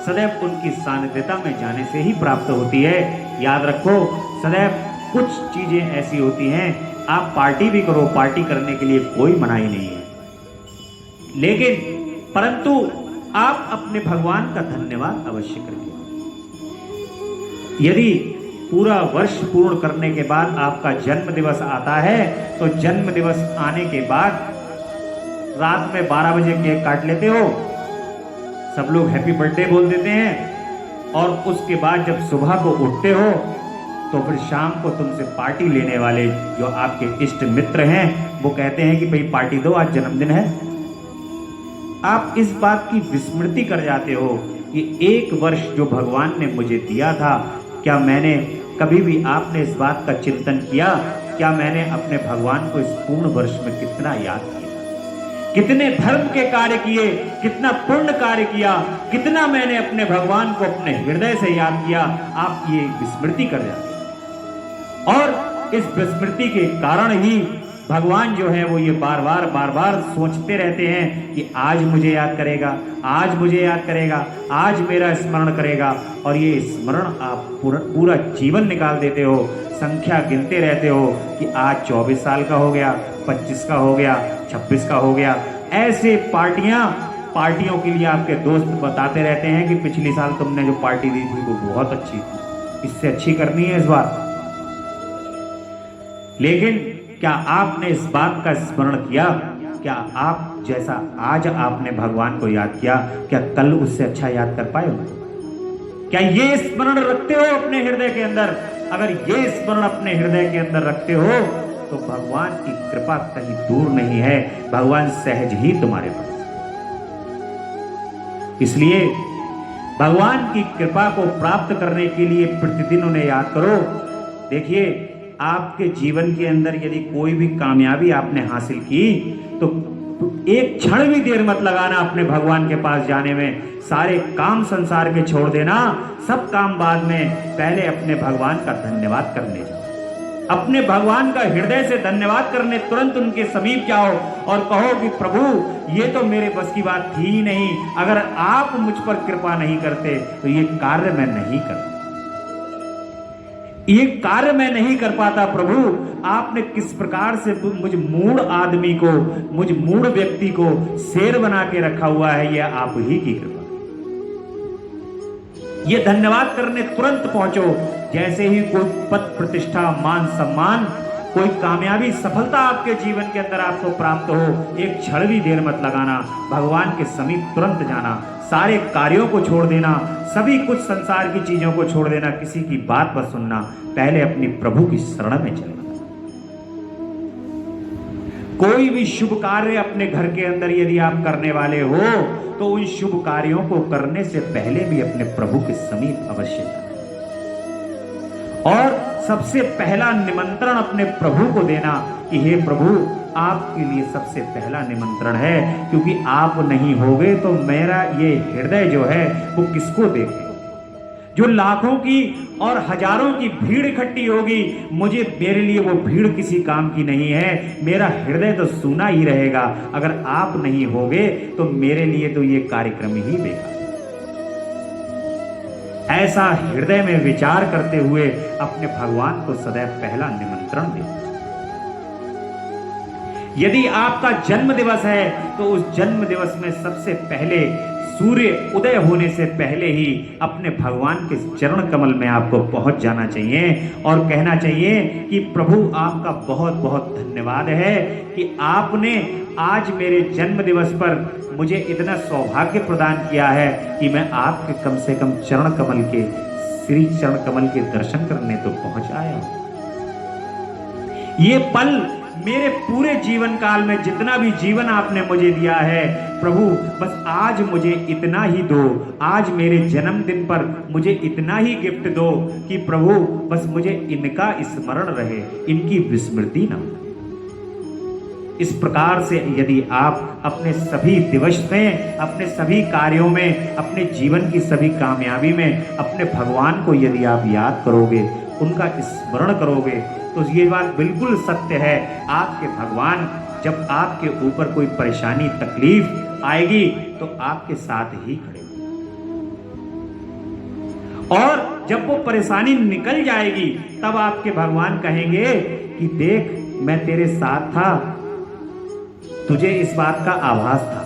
सदैव उनकी सानिध्यता में जाने से ही प्राप्त होती है। याद रखो, सदैव कुछ चीजें ऐसी होती हैं, आप पार्टी भी करो, पार्टी करने के लिए कोई मनाही नहीं है, लेकिन परंतु आप अपने भगवान का धन्यवाद अवश्य करिए। यदि पूरा वर्ष पूर्ण करने के बाद आपका जन्म दिवस आता है, तो जन्म दिवस आने के बाद रात में 12 बजे केक काट लेते हो, सब लोग हैप्पी बर्थडे बोल देते हैं, और उसके बाद जब सुबह को उठते हो तो फिर शाम को तुमसे पार्टी लेने वाले जो आपके इष्ट मित्र हैं वो कहते हैं कि भाई पार्टी दो, आज जन्मदिन है। आप इस बात की विस्मृति कर जाते हो कि एक वर्ष जो भगवान ने मुझे दिया था, क्या मैंने कभी भी आपने इस बात का चिंतन किया? क्या मैंने अपने भगवान को इस पूर्ण वर्ष में कितना याद किया, कितने धर्म के कार्य किए, कितना पुण्य कार्य किया, कितना मैंने अपने भगवान को अपने हृदय से याद किया? आप ये विस्मृति कर जाते और इस विस्मृति के कारण ही भगवान जो है वो ये बार बार सोचते रहते हैं कि आज मुझे याद करेगा, आज मुझे याद करेगा, आज मेरा स्मरण करेगा। और ये स्मरण आप पूरा जीवन निकाल देते हो, संख्या गिनते रहते हो कि आज 24 साल का हो गया, 25 का हो गया, 26 का हो गया। ऐसे पार्टियों के लिए आपके दोस्त बताते रहते हैं कि पिछली साल तुमने जो पार्टी दी थी वो बहुत अच्छी थी, इससे अच्छी करनी है इस बार। लेकिन क्या आपने इस बात का स्मरण किया? क्या आप जैसा आज आपने भगवान को याद किया, क्या कल उससे अच्छा याद कर पाए? क्या ये स्मरण रखते हो अपने हृदय के अंदर? अगर ये स्मरण अपने हृदय के अंदर रखते हो तो भगवान की कृपा कहीं दूर नहीं है, भगवान सहज ही तुम्हारे पास। इसलिए भगवान की कृपा को प्राप्त करने के लिए प्रतिदिन उन्हें याद करो। देखिए, आपके जीवन के अंदर यदि कोई भी कामयाबी आपने हासिल की तो तो एक क्षण भी देर मत लगाना अपने भगवान के पास जाने में। सारे काम संसार के छोड़ देना, सब काम बाद में, पहले अपने भगवान का धन्यवाद करने जाओ। अपने भगवान का हृदय से धन्यवाद करने तुरंत उनके समीप जाओ और कहो कि प्रभु, ये तो मेरे बस की बात थी ही नहीं, अगर आप मुझ पर कृपा नहीं करते तो ये कार्य मैं नहीं करता, ये कार्य मैं नहीं कर पाता। प्रभु, आपने किस प्रकार से मुझ मूढ़ आदमी को, मुझ मूढ़ व्यक्ति को शेर बना के रखा हुआ है, यह आप ही की कृपा। ये धन्यवाद करने तुरंत पहुंचो। जैसे ही कोई पद प्रतिष्ठा, मान सम्मान, कोई कामयाबी, सफलता आपके जीवन के अंदर आपको प्राप्त हो, एक क्षण भी देर मत लगाना, भगवान के समीप तुरंत जाना, सारे कार्यों को छोड़ देना, सभी कुछ संसार की चीजों को छोड़ देना, किसी की बात मत सुनना, पहले अपनी प्रभु की शरण में चलना। कोई भी शुभ कार्य अपने घर के अंदर यदि आप करने वाले हो तो उन शुभ कार्यों को करने से पहले भी अपने प्रभु के समीप अवश्य जाना। और सबसे पहला निमंत्रण अपने प्रभु को देना कि हे प्रभु, आपके लिए सबसे पहला निमंत्रण है, क्योंकि आप नहीं होगे तो मेरा ये हृदय जो है वो किसको देखे। जो लाखों की और हजारों की भीड़ इकट्ठी होगी, मेरे लिए वो भीड़ किसी काम की नहीं है, मेरा हृदय तो सूना ही रहेगा। अगर आप नहीं होगे तो मेरे लिए तो ये कार्यक्रम ही बेकार। ऐसा हृदय में विचार करते हुए अपने भगवान को सदैव पहला निमंत्रण दें। यदि आपका जन्म दिवस है तो उस जन्म दिवस में सबसे पहले सूर्य उदय होने से पहले ही अपने भगवान के चरण कमल में आपको पहुंच जाना चाहिए और कहना चाहिए कि प्रभु, आपका बहुत बहुत धन्यवाद है कि आपने आज मेरे जन्म दिवस पर मुझे इतना सौभाग्य प्रदान किया है कि मैं आपके कम से कम चरण कमल के, श्री चरण कमल के दर्शन करने तो पहुंच आया हूं। ये पल मेरे पूरे जीवन काल में जितना भी जीवन आपने मुझे दिया है प्रभु, बस आज मुझे इतना ही दो, आज मेरे जन्मदिन पर मुझे इतना ही गिफ्ट दो कि प्रभु बस मुझे इनका स्मरण रहे, इनकी विस्मृति ना हो। इस प्रकार से यदि आप अपने सभी दिवस में, अपने सभी कार्यों में, अपने जीवन की सभी कामयाबी में अपने भगवान को यदि आप याद करोगे, उनका स्मरण करोगे, तो ये बात बिल्कुल सत्य है, आपके भगवान जब आपके ऊपर कोई परेशानी, तकलीफ आएगी तो आपके साथ ही खड़े होंगे। और जब वो परेशानी निकल जाएगी तब आपके भगवान कहेंगे कि देख, मैं तेरे साथ था, तुझे इस बात का आभास था,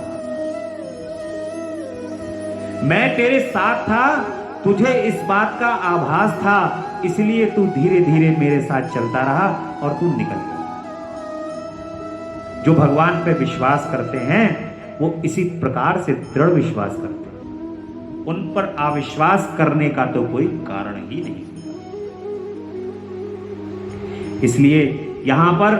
मैं तेरे साथ था, तुझे इस बात का आभास था, इसलिए तू धीरे धीरे मेरे साथ चलता रहा और तू निकल गया। जो भगवान पे विश्वास करते हैं वो इसी प्रकार से दृढ़ विश्वास करते हैं, उन पर अविश्वास करने का तो कोई कारण ही नहीं। इसलिए यहां पर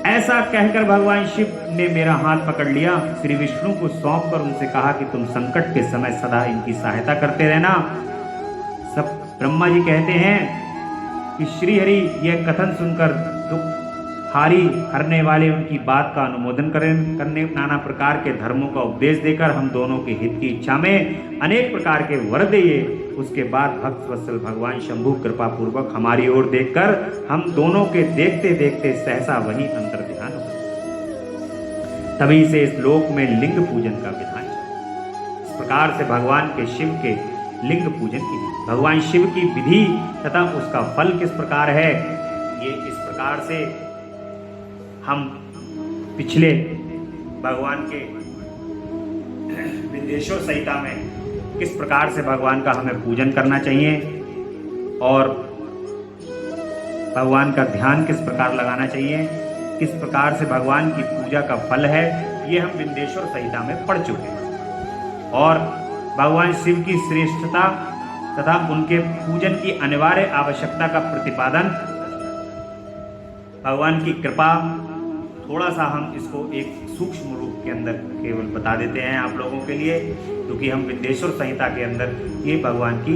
ऐसा कहकर भगवान शिव ने मेरा हाथ पकड़ लिया, श्री विष्णु को सौंप कर उनसे कहा कि तुम संकट के समय सदा इनकी सहायता करते रहना। सब ब्रह्मा जी कहते हैं कि श्री हरि यह कथन सुनकर दुख हरने वाले उनकी बात का अनुमोदन करने, नाना प्रकार के धर्मों का उपदेश देकर हम दोनों के हित की इच्छा में अनेक प्रकार के वर दिए। उसके बाद भक्त वत्सल भगवान शंभु कृपा पूर्वक हमारी ओर देखकर हम दोनों के देखते देखते सहसा वहीं अंतर ध्यान हो। तभी से इस लोक में लिंग पूजन का विधान चला। इस प्रकार से भगवान के शिव के लिंग पूजन की, भगवान शिव की विधि तथा उसका फल किस प्रकार है, ये इस प्रकार से हम पिछले भगवान के विदेशों संहिता में किस प्रकार से भगवान का हमें पूजन करना चाहिए और भगवान का ध्यान किस प्रकार लगाना चाहिए, किस प्रकार से भगवान की पूजा का फल है, ये हम विदेशों संहिता में पढ़ चुके हैं। और भगवान शिव की श्रेष्ठता तथा उनके पूजन की अनिवार्य आवश्यकता का प्रतिपादन, भगवान की कृपा, थोड़ा सा हम इसको एक सूक्ष्म रूप के अंदर केवल बता देते हैं आप लोगों के लिए, क्योंकि हम विदेशों संहिता के अंदर ये भगवान की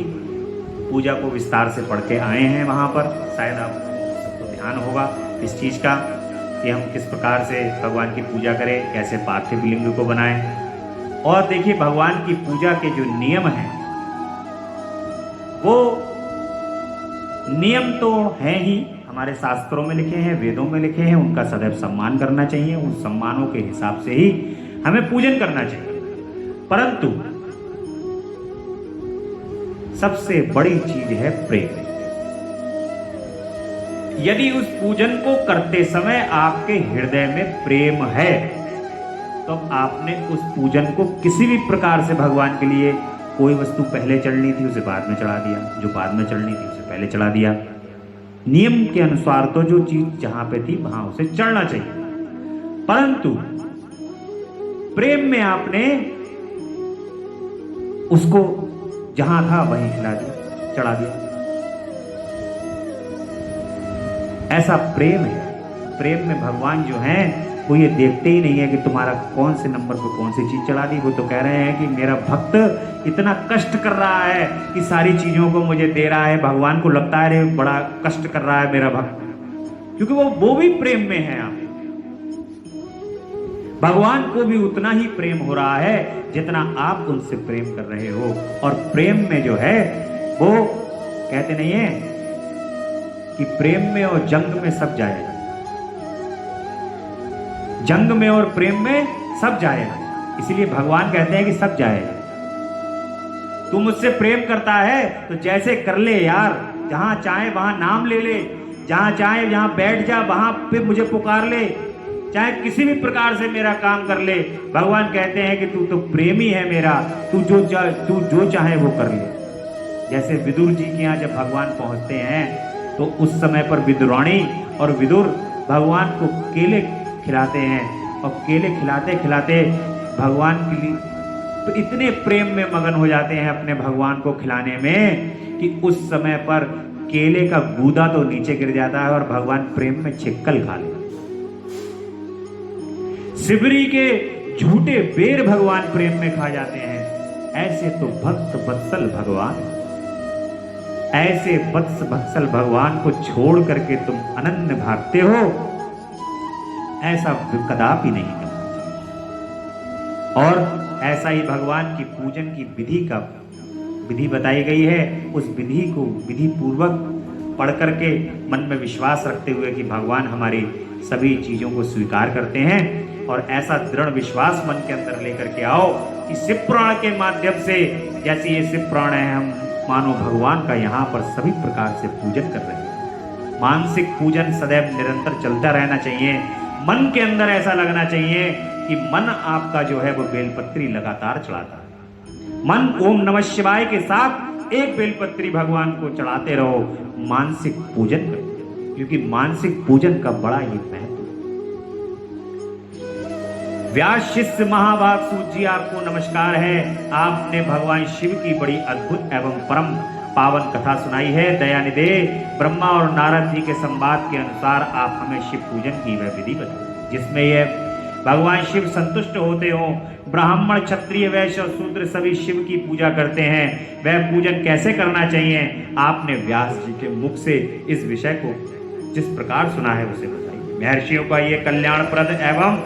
पूजा को विस्तार से पढ़ के आए हैं। वहाँ पर शायद आप सबको ध्यान होगा इस चीज़ का। कि हम किस प्रकार से भगवान की पूजा करें, कैसे पार्थिव लिंग को बनाएं। और देखिए भगवान की पूजा के जो नियम हैं वो नियम तो हैं ही, हमारे शास्त्रों में लिखे हैं, वेदों में लिखे हैं, उनका सदैव सम्मान करना चाहिए, उन सम्मानों के हिसाब से ही हमें पूजन करना चाहिए। परंतु सबसे बड़ी चीज है प्रेम। यदि उस पूजन को करते समय आपके हृदय में प्रेम है तो आपने उस पूजन को किसी भी प्रकार से भगवान के लिए, कोई वस्तु पहले चढ़नी थी उसे बाद में चढ़ा दिया, जो बाद में चढ़नी थी उसे पहले चढ़ा दिया। नियम के अनुसार तो जो चीज जहां पे थी वहां उसे चढ़ना चाहिए, परंतु प्रेम में आपने उसको जहां था वहीं खिला दिया, चढ़ा दिया। ऐसा प्रेम है। प्रेम में भगवान जो हैं वो ये देखते ही नहीं है कि तुम्हारा कौन से नंबर पर कौन सी चीज चढ़ा दी। वो तो कह रहे हैं कि मेरा भक्त इतना कष्ट कर रहा है कि सारी चीजों को मुझे दे रहा है। भगवान को लगता है रे बड़ा कष्ट कर रहा है मेरा भक्त, क्योंकि वो भी प्रेम में है। आप भगवान को भी उतना ही प्रेम हो रहा है जितना आप उनसे प्रेम कर रहे हो। और प्रेम में जो है वो कहते नहीं है कि प्रेम में और जंग में सब जाएगा, जंग में और प्रेम में सब जाएगा। इसलिए भगवान कहते हैं कि सब जाएगा। तू मुझसे प्रेम करता है तो जैसे कर ले यार, जहां चाहे वहां नाम ले ले, जहां चाहे जहां बैठ जा, वहां पे मुझे पुकार ले, चाहे किसी भी प्रकार से मेरा काम कर ले। भगवान कहते हैं कि तू तो प्रेमी है मेरा, तू जो चाहे वो कर ले। जैसे विदुर जी के यहाँ जब भगवान पहुंचते हैं तो उस समय पर विदुराणी और विदुर भगवान को केले खिलाते हैं, और केले खिलाते खिलाते भगवान के लिए इतने प्रेम में मगन हो जाते हैं अपने भगवान को खिलाने में कि उस समय पर केले का गूदा तो नीचे गिर जाता है और भगवान प्रेम में छिक्कल खा लेते। सिबरी के झूठे बेर भगवान प्रेम में खा जाते हैं। ऐसे तो भक्त वत्सल भगवान, ऐसे वत्स वत्सल भगवान को छोड़ करके तुम अनन्य भागते हो, ऐसा कदापि नहीं करना चाहिए। और ऐसा ही भगवान की पूजन की विधि बताई गई है। उस विधि को विधि पूर्वक पढ़ करके मन में विश्वास रखते हुए कि भगवान हमारी सभी चीजों को स्वीकार करते हैं, और ऐसा दृढ़ विश्वास मन के अंदर लेकर के आओ कि शिव पुराण के माध्यम से, जैसे ये शिव पुराण है, हम मानो भगवान का यहाँ पर सभी प्रकार से पूजन कर रहे हैं। मानसिक पूजन सदैव निरंतर चलता रहना चाहिए। मन के अंदर ऐसा लगना चाहिए कि मन आपका जो है वो बेलपत्री लगातार चढ़ाता है। मन ओम नमः शिवाय के साथ एक बेलपत्री भगवान को चढ़ाते रहो, मानसिक पूजन करो, क्योंकि मानसिक पूजन का बड़ा ही महत्व। व्यास शिष्य महाभाग सूत जी आपको नमस्कार है। आपने भगवान शिव की बड़ी अद्भुत एवं परम पावन कथा सुनाई है। दयानिधे ब्रह्मा और नारद जी के संवाद के अनुसार आप हमें शिव पूजन की वह विधि बताई जिसमें यह भगवान शिव संतुष्ट होते हो। ब्राह्मण क्षत्रिय वैश्य और शूद्र सभी शिव की पूजा करते हैं। वह पूजन कैसे करना चाहिए आपने व्यास जी के मुख से इस विषय को जिस प्रकार सुना है उसे बताइए। महर्षियों का ये कल्याणप्रद एवं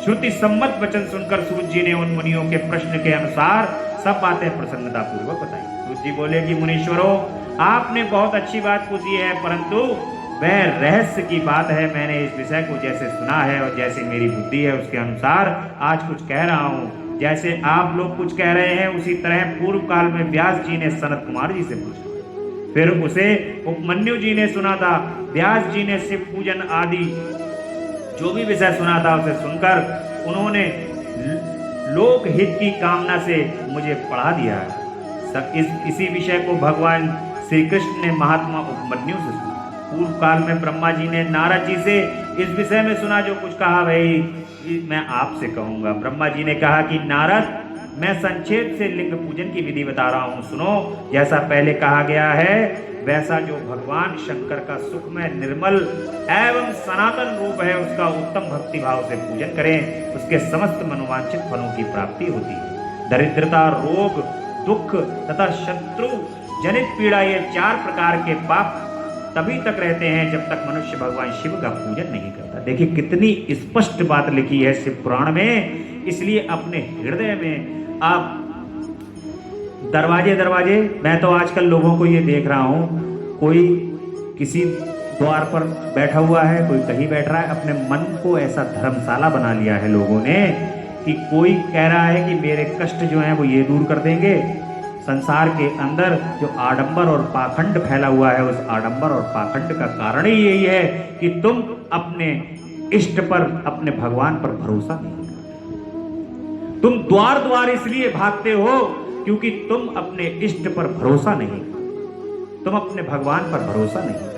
श्रुति सम्मत वचन सुनकर सूत जी ने उन मुनियों के प्रश्न के अनुसार सब बातें प्रसन्नता पूर्वक बताई। सूत जी बोले कि मुनीश्वरों, आपने बहुत अच्छी बात पूछी है, परंतु वह रहस्य की बात है। मैंने इस विषय को जैसे सुना है और जैसे मेरी बुद्धि है उसके अनुसार आज कुछ कह रहा हूँ। जैसे आप लोग कुछ कह रहे हैं उसी तरह पूर्व काल में व्यास जी ने सनत कुमार जी से पूछा, फिर उसे उपमन्यु जी ने सुना था। व्यास जी ने शिव पूजन आदि जो भी विषय सुना था उसे सुनकर उन्होंने लोक हित की कामना से मुझे पढ़ा दिया है। इसी विषय को भगवान श्री कृष्ण ने महात्मा उपमन्यु से सुना। पूर्व काल में ब्रह्मा जी ने नारद जी से इस विषय में सुना जो कुछ कहा भाई मैं आपसे कहूंगा। ब्रह्मा जी ने कहा कि नारद, मैं संक्षेप से लिंग पूजन की विधि बता रहा हूँ, सुनो। जैसा पहले कहा गया है वैसा जो भगवान शंकर का सुखमय निर्मल एवं सनातन रूप है उसका उत्तम भक्ति भाव से पूजन करें, उसके समस्त मनोवांछित फलों की प्राप्ति होती है। दरिद्रता, रोग, दुख तथा शत्रु जनित पीड़ा, ये 4 प्रकार के पाप तभी तक रहते हैं जब तक मनुष्य भगवान शिव का पूजन नहीं करता। देखिए कितनी स्पष्ट बात लिखी है शिव पुराण में। इसलिए अपने हृदय में आप दरवाजे दरवाजे, मैं तो आजकल लोगों को ये देख रहा हूं, कोई किसी द्वार पर बैठा हुआ है, कोई कहीं बैठ रहा है, अपने मन को ऐसा धर्मशाला बना लिया है लोगों ने कि कोई कह रहा है कि मेरे कष्ट जो हैं वो ये दूर कर देंगे। संसार के अंदर जो आडंबर और पाखंड फैला हुआ है, उस आडंबर और पाखंड का कारण ही यही है कि तुम अपने इष्ट पर, अपने भगवान पर भरोसा नहीं करते। तुम द्वार द्वार इसलिए भागते हो क्योंकि तुम अपने इष्ट पर भरोसा नहीं करते, तुम अपने भगवान पर भरोसा नहीं करते।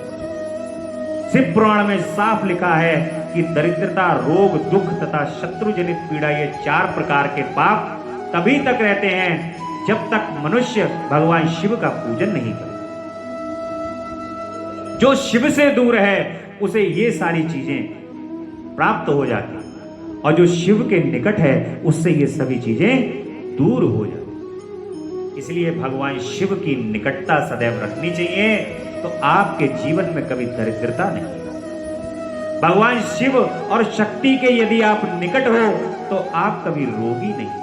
शिव पुराण में साफ लिखा है कि दरिद्रता, रोग, दुख तथा शत्रु जनित पीड़ा, ये 4 प्रकार के पाप तभी तक रहते हैं जब तक मनुष्य भगवान शिव का पूजन नहीं करे। जो शिव से दूर है उसे ये सारी चीजें प्राप्त हो जाती हैं, और जो शिव के निकट है उससे ये सभी चीजें दूर हो जाती। इसलिए भगवान शिव की निकटता सदैव रखनी चाहिए, तो आपके जीवन में कभी दरिद्रता नहीं। भगवान शिव और शक्ति के यदि आप निकट हो तो आप कभी रोगी नहीं।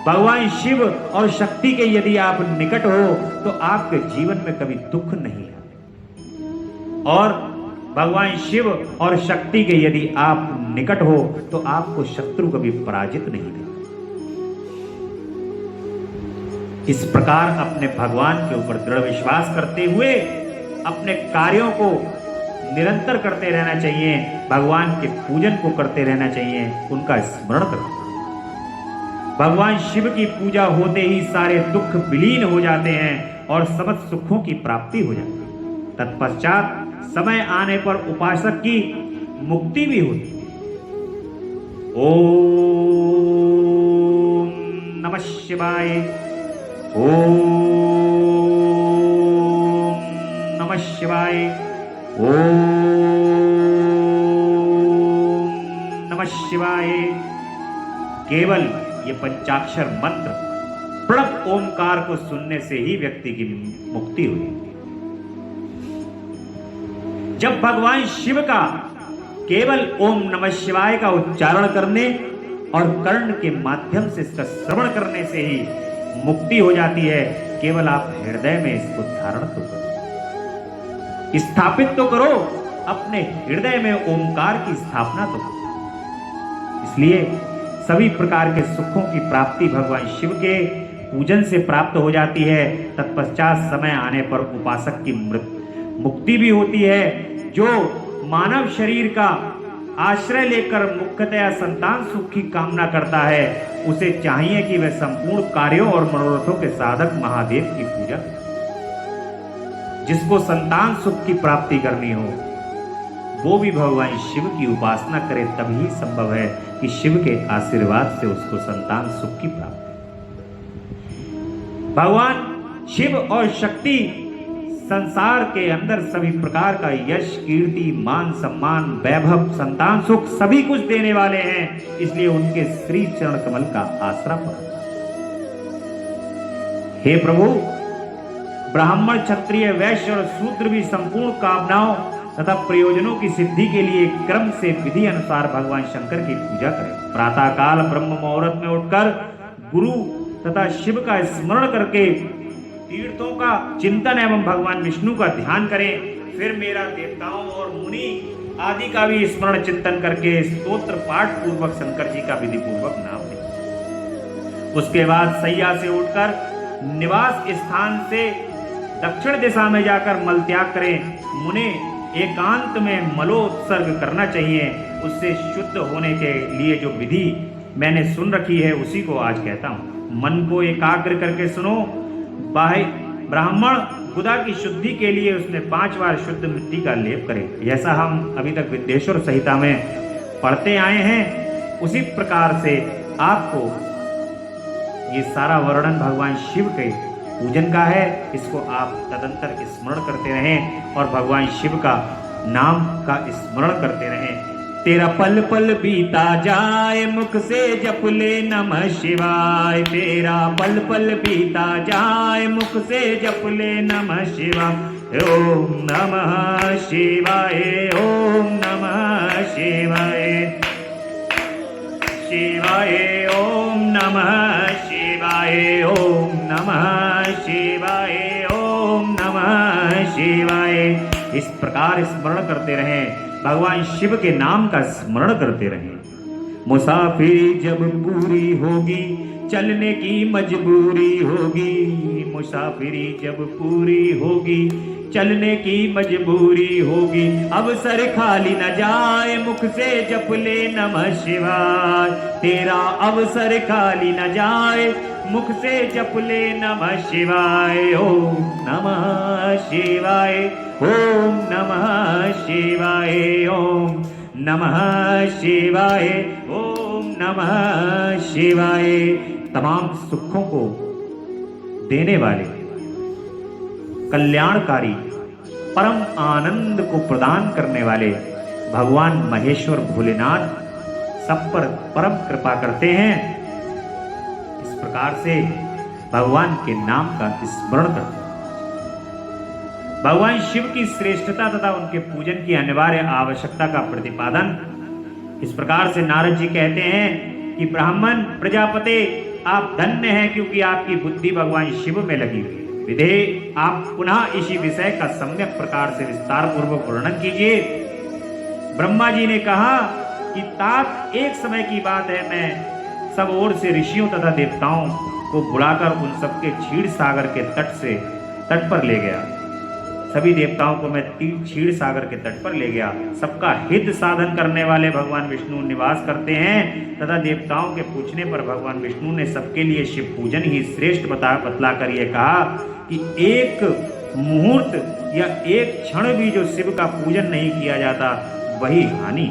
भगवान शिव और शक्ति के यदि आप निकट हो तो आपके जीवन में कभी दुख नहीं आते। और भगवान शिव और शक्ति के यदि आप निकट हो तो आपको शत्रु कभी पराजित नहीं करते। इस प्रकार अपने भगवान के ऊपर दृढ़ विश्वास करते हुए अपने कार्यों को निरंतर करते रहना चाहिए, भगवान के पूजन को करते रहना चाहिए, उनका स्मरण करना। भगवान शिव की पूजा होते ही सारे दुख विलीन हो जाते हैं और समस्त सुखों की प्राप्ति हो जाती है। तत्पश्चात समय आने पर उपासक की मुक्ति भी होती है। ओम नमः शिवाय, ओम नमः शिवाय, ओम नमः शिवाय। केवल ये पंचाक्षर मंत्र प्रणव ओमकार को सुनने से ही व्यक्ति की मुक्ति हुई। जब भगवान शिव का केवल ओम नमः शिवाय का उच्चारण करने और कर्ण के माध्यम से इसका श्रवण करने से ही मुक्ति हो जाती है, केवल आप हृदय में इसको धारण तो करो, स्थापित तो करो, अपने हृदय में ओमकार की स्थापना तो करो। इसलिए सभी प्रकार के सुखों की प्राप्ति भगवान शिव के पूजन से प्राप्त हो जाती है। तत्पश्चात समय आने पर उपासक की मुक्ति भी होती है। जो मानव शरीर का आश्रय लेकर मुख्यतया संतान सुख की कामना करता है, उसे चाहिए कि वह संपूर्ण कार्यों और मनोरथों के साधक महादेव की पूजा। जिसको संतान सुख की प्राप्ति करनी हो वो भी भगवान शिव की उपासना करे, तभी संभव है कि शिव के आशीर्वाद से उसको संतान सुख की प्राप्ति। भगवान शिव और शक्ति संसार के अंदर सभी प्रकार का यश, कीर्ति, मान, सम्मान, वैभव, संतान सुख सभी कुछ देने वाले हैं। इसलिए उनके श्री चरण कमल का आसरा पड़ा। हे प्रभु, ब्राह्मण, क्षत्रिय, वैश्य और शूद्र भी संपूर्ण कामनाओं तथा प्रयोजनों की सिद्धि के लिए क्रम से विधि अनुसार भगवान शंकर की पूजा करें। प्रातः काल ब्रह्म मुहूर्त में उठकर गुरु तथा शिव का स्मरण करके तीर्थों का चिंतन एवं भगवान विष्णु का ध्यान करें। फिर मेरा देवताओं और मुनि आदि का भी स्मरण चिंतन करके स्तोत्र पाठ पूर्वक शंकर जी का विधि पूर्वक नाम लें। उसके बाद सैया से उठकर निवास स्थान से दक्षिण दिशा में जाकर मल त्याग करें। मुने एकांत में मलोत्सर्ग करना चाहिए। उससे शुद्ध होने के लिए जो विधि मैंने सुन रखी है उसी को आज कहता हूँ। मन को एकाग्र करके सुनो। बाह्य ब्राह्मण गुदा की शुद्धि के लिए उसने 5 बार शुद्ध मिट्टी का लेप करे। जैसा हम अभी तक विद्येश्वर संहिता में पढ़ते आए हैं, उसी प्रकार से आपको ये सारा वर्णन भगवान शिव के पूजन का है। इसको आप तदंतर स्मरण करते रहें और भगवान शिव का नाम का स्मरण करते रहें। तेरा पल पल बीता जाए, मुख से जप ले नमः शिवाय। तेरा पल पल बीता जाए, मुख से जप ले नमः शिवाय। ओम नमः शिवाय, ओम नमः शिवाय, शिवाय ओम नमः शिवाय, ओम नमः शिवाय, ओम नमः शिवाय। इस प्रकार स्मरण करते रहें, भगवान शिव के नाम का स्मरण करते रहें। मुसाफिरी जब पूरी होगी, चलने की मजबूरी होगी। मुसाफिरी जब पूरी होगी, चलने की मजबूरी होगी। अवसर खाली न जाए, मुख से जप ले नमः शिवाय। तेरा अवसर खाली न जाए, मुख से जप ले नमः शिवाय। ओम नमः शिवाय, ओम नमः शिवाय, ओम नमः शिवाय, ओम नमः शिवाय। तमाम सुखों को देने वाले, कल्याणकारी, परम आनंद को प्रदान करने वाले भगवान महेश्वर भोलेनाथ सब पर परम कृपा करते हैं। इस प्रकार से भगवान के नाम का स्मरण करते हैं। भगवान शिव की श्रेष्ठता तथा उनके पूजन की अनिवार्य आवश्यकता का प्रतिपादन इस प्रकार से नारद जी कहते हैं कि ब्राह्मण प्रजापति आप धन्य हैं, क्योंकि आपकी बुद्धि भगवान शिव में लगी हुई है। विधे आप पुनः इसी विषय का सम्यक प्रकार से विस्तार पूर्वक वर्णन कीजिए। ब्रह्मा जी ने कहा कि तात एक समय की बात है, मैं सब ओर से ऋषियों तथा देवताओं को बुलाकर उन सबके क्षीर सागर के तट पर ले गया। सभी देवताओं को मैं क्षीर सागर के तट पर ले गया। सबका हित साधन करने वाले भगवान विष्णु निवास करते हैं तथा देवताओं के पूछने पर भगवान विष्णु ने सबके लिए शिव पूजन ही श्रेष्ठ बतलाकर यह कहा कि एक मुहूर्त या एक क्षण भी जो शिव का पूजन नहीं किया जाता वही हानि,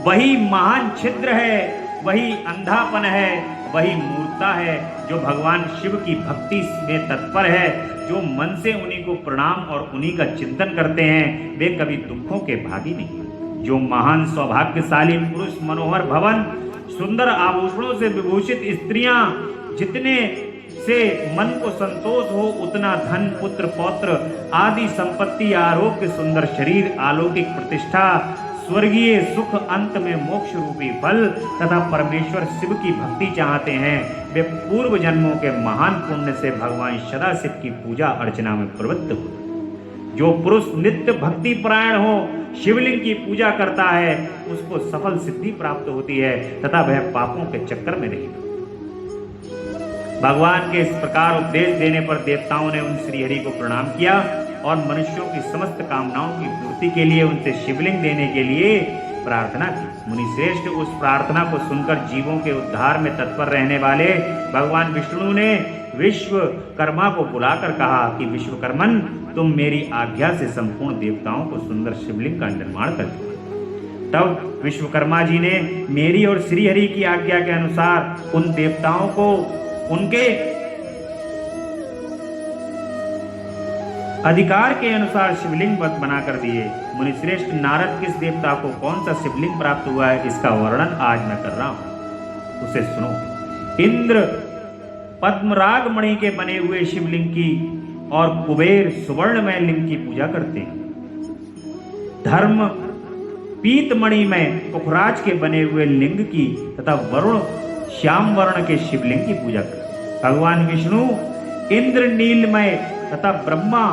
वही महान छिद्र है, वही अंधापन है, वही मूर्खता है। जो भगवान शिव की भक्ति में तत्पर है, जो मन से उन्हीं को प्रणाम और उन्हीं का चिंतन करते हैं, वे कभी दुखों के भागी नहीं। जो महान सौभाग्यशाली पुरुष मनोहर भवन, सुंदर आभूषणों से विभूषित स्त्रियां, जितने से मन को संतोष हो उतना धन, पुत्र, पौत्र आदि संपत्ति, आरोग्य, सुंदर शरीर, अलौकिक प्रतिष्ठा, स्वर्गीय सुख, अंत में मोक्ष रूपी फल तथा परमेश्वर शिव की भक्ति चाहते हैं, वे पूर्व जन्मों के महान पुण्य से भगवान सदाशिव की पूजा अर्चना में प्रवृत्त हो। जो पुरुष नित्य भक्ति परायण हो, शिवलिंग की पूजा करता है, उसको सफल सिद्धि प्राप्त होती है तथा वह पापों के चक्कर में नहीं। भगवान के इस प्रकार उपदेश देने पर देवताओं ने उन श्रीहरि को प्रणाम किया और मनुष्यों की समस्त कामनाओं की पूर्ति के लिए उनसे शिवलिंग देने के लिए प्रार्थना की। मुनि श्रेष्ठ उस प्रार्थना को सुनकर जीवों के उद्धार में तत्पर रहने वाले भगवान विष्णु ने विश्वकर्मा को बुलाकर कहा कि विश्वकर्मन, तुम मेरी आज्ञा से संपूर्ण देवताओं को सुंदर शिवलिंग का निर्माण कर दो। तब विश्वकर्मा जी ने मेरी और श्रीहरि की आज्ञा के अनुसार उन देवताओं को उनके अधिकार के अनुसार शिवलिंग बना कर दिए। मुनिश्रेष्ठ नारद किस देवता को कौन सा शिवलिंग प्राप्त हुआ है, इसका वर्णन आज मैं कर रहा हूं, उसे सुनो। इंद्र पद्मराग मणि के बने हुए शिवलिंग की और कुबेर सुवर्णमय लिंग की पूजा करते हैं। धर्म पीत मणि में पुखराज के बने हुए लिंग की तथा वरुण श्याम वर्ण के शिवलिंग की पूजा करते। भगवान विष्णु इंद्र नीलमय तथा ब्रह्मा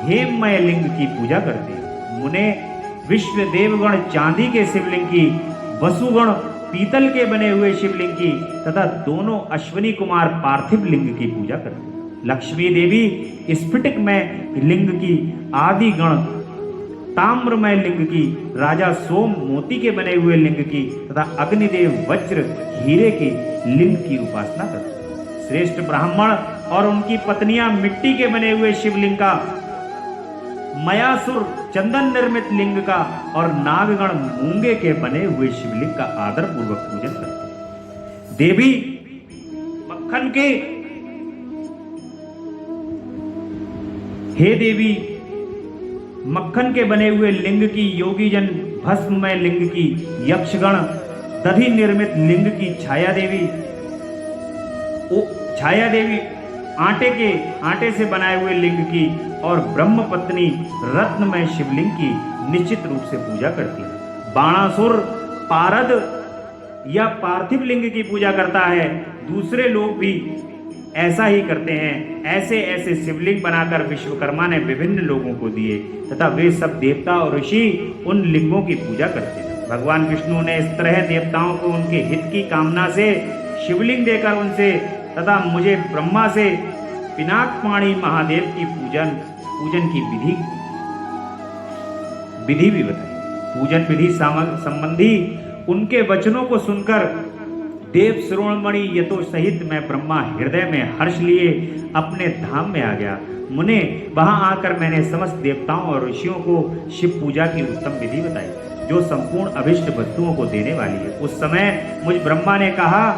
हेममय लिंग की पूजा करते हैं। मुने विश्व देवगण चांदी के शिवलिंग की, वसुगण पीतल के बने हुए शिवलिंग की तथा दोनों अश्विनी कुमार पार्थिव लिंग की पूजा करते हैं। लक्ष्मी देवी स्फटिक में लिंग की, आदि गण ताम्रमय लिंग की, राजा सोम मोती के बने हुए लिंग की तथा अग्निदेव वज्र हीरे के लिंग की उपासना करते हैं। श्रेष्ठ ब्राह्मण और उनकी पत्नियां मिट्टी के बने हुए शिवलिंग का, मयासुर चंदन निर्मित लिंग का और नागगण मूंगे के बने हुए शिवलिंग का आदर पूर्वक पूजन करते हैं। देवी मक्खन के, हे देवी मक्खन के बने हुए लिंग की, योगी जन भस्ममय लिंग की, यक्षगण दधि निर्मित लिंग की, छाया देवी आटे से बनाए हुए लिंग की और ब्रह्म पत्नी रत्नमय शिवलिंग की निश्चित रूप से पूजा करती है। बाणासुर पारद या पार्थिव लिंग की पूजा करता है। दूसरे लोग भी ऐसा ही करते हैं। ऐसे ऐसे शिवलिंग बनाकर विश्वकर्मा ने विभिन्न लोगों को दिए तथा वे सब देवता और ऋषि उन लिंगों की पूजा करते हैं। भगवान विष्णु ने इस तरह देवताओं को उनके हित की कामना से शिवलिंग देकर उनसे तथा मुझे ब्रह्मा से पिनाकपाणी महादेव की पूजन की विधि भी बताई। पूजन विधि संबंधी उनके वचनों को सुनकर देव श्रोणमणि यतो सहित मैं ब्रह्मा हृदय में हर्ष लिए अपने धाम में आ गया। मुने वहां आकर मैंने समस्त देवताओं और ऋषियों को शिव पूजा की उत्तम विधि बताई जो संपूर्ण अभिष्ट वस्तुओं को देने वाली है। उस समय मुझ ब्रह्मा ने कहा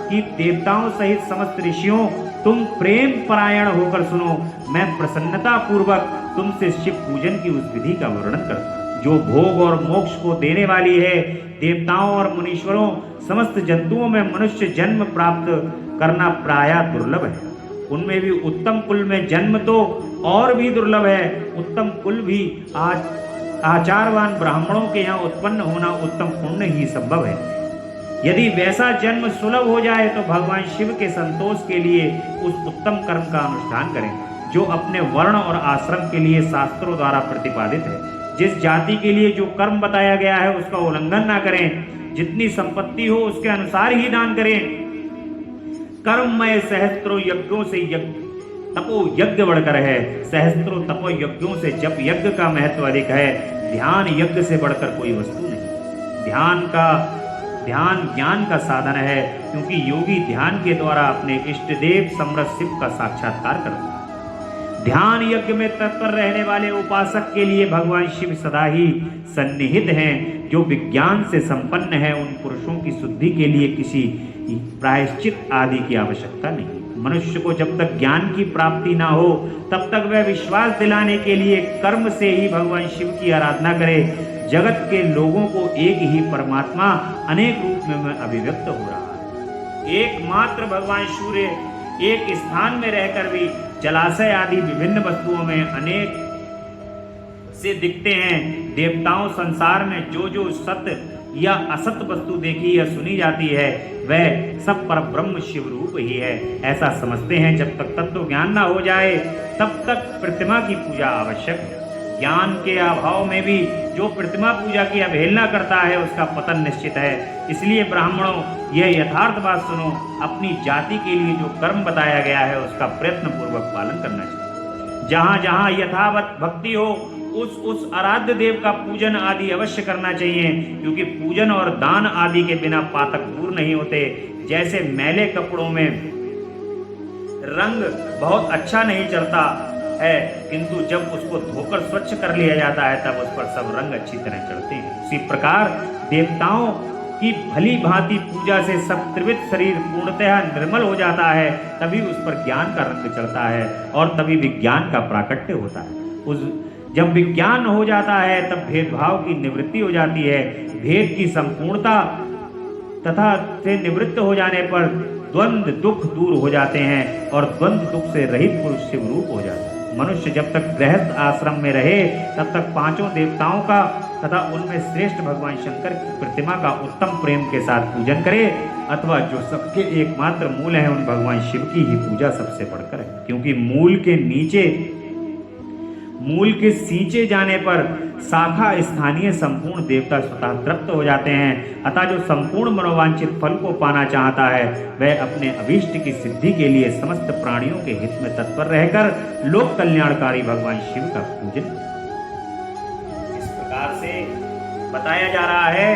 कि देवताओं सहित समस्त ऋषियों तुम प्रेम परायण होकर सुनो। मैं प्रसन्नता पूर्वक तुमसे शिव पूजन की उस विधि का वर्णन करता हूं जो भोग और मोक्ष को देने वाली है। देवताओं और मुनीश्वरों समस्त जंतुओं में मनुष्य जन्म प्राप्त करना प्रायः दुर्लभ है। उनमें भी उत्तम कुल में जन्म तो और भी दुर्लभ है। उत्तम कुल भी आचारवान ब्राह्मणों के यहाँ उत्पन्न होना उत्तम पुण्य ही संभव है। यदि वैसा जन्म सुलभ हो जाए तो भगवान शिव के संतोष के लिए उस उत्तम कर्म का अनुष्ठान करें जो अपने वर्ण और आश्रम के लिए शास्त्रों द्वारा प्रतिपादित है। जिस जाति के लिए जो कर्म बताया गया है उसका उल्लंघन ना करें। जितनी संपत्ति हो उसके अनुसार ही दान करें। कर्ममय सहस्त्रों यज्ञों से तपो यज्ञ बढ़कर है। सहस्त्रों तपो यज्ञों से जप यज्ञ का महत्व अधिक है। ध्यान यज्ञ से बढ़कर कोई वस्तु नहीं। ध्यान ज्ञान का साधन है क्योंकि योगी ध्यान के द्वारा अपने इष्ट देव समरस शिव का साक्षात्कार करता है। ध्यान यज्ञ में तत्पर रहने वाले उपासक के लिए भगवान शिव सदा ही सन्निहित हैं। जो विज्ञान से संपन्न है उन पुरुषों की शुद्धि के लिए किसी प्रायश्चित आदि की आवश्यकता नहीं। मनुष्य को जब तक ज्ञान की प्राप्ति ना हो तब तक वह विश्वास दिलाने के लिए कर्म से ही भगवान शिव की आराधना करे। जगत के लोगों को एक ही परमात्मा अनेक रूप में अभिव्यक्त हो रहा है। एकमात्र भगवान सूर्य एक स्थान में रहकर भी जलाशय आदि विभिन्न वस्तुओं में अनेक से दिखते हैं। देवताओं संसार में जो जो सत्य या असत वस्तु देखी या सुनी जाती है वह सब पर ब्रह्म शिव रूप ही है ऐसा समझते हैं। जब तक तत्व ज्ञान ना हो जाए तब तक प्रतिमा की पूजा आवश्यक है। ज्ञान के अभाव में भी जो प्रतिमा पूजा की अवहेलना करता है उसका पतन निश्चित है। इसलिए ब्राह्मणों यह यथार्थ बात सुनो। अपनी जाति के लिए जो कर्म बताया गया है उसका प्रयत्न पूर्वक पालन करना चाहिए। जहाँ जहाँ यथावत भक्ति हो उस आराध्य देव का पूजन आदि अवश्य करना चाहिए क्योंकि पूजन और दान आदि के बिना पातक दूर नहीं होते। जैसे मैले कपड़ों में रंग बहुत अच्छा नहीं चलता है किंतु जब उसको धोकर स्वच्छ कर लिया जाता है तब उस पर सब रंग अच्छी तरह चढ़ते हैं। उसी प्रकार देवताओं की भली भांति पूजा से सब त्रिविध शरीर पूर्णतः निर्मल हो जाता है। तभी उस पर ज्ञान का रंग चढ़ता है और तभी विज्ञान का प्राकट्य होता है। जब विज्ञान हो जाता है तब भेदभाव की निवृत्ति हो जाती है। भेद की संपूर्णता तथा से निवृत्त हो जाने पर द्वंद्व दुख दूर हो जाते हैं और द्वंद्व दुख से रहित पुरुष शिव रूप हो जाता है। मनुष्य जब तक गृहस्थ आश्रम में रहे तब तक पांचों देवताओं का तथा उनमें श्रेष्ठ भगवान शंकर की प्रतिमा का उत्तम प्रेम के साथ पूजन करे अथवा जो सबके एकमात्र मूल है उन भगवान शिव की ही पूजा सबसे बढ़कर है। क्योंकि मूल के सींचे जाने पर शाखा स्थानीय संपूर्ण देवता स्वतः तृप्त हो जाते हैं। अतः जो संपूर्ण मनोवांछित फल को पाना चाहता है वह अपने अभीष्ट की सिद्धि के लिए समस्त प्राणियों के हित में तत्पर रहकर लोक कल्याणकारी भगवान शिव का पूजन। इस प्रकार से बताया जा रहा है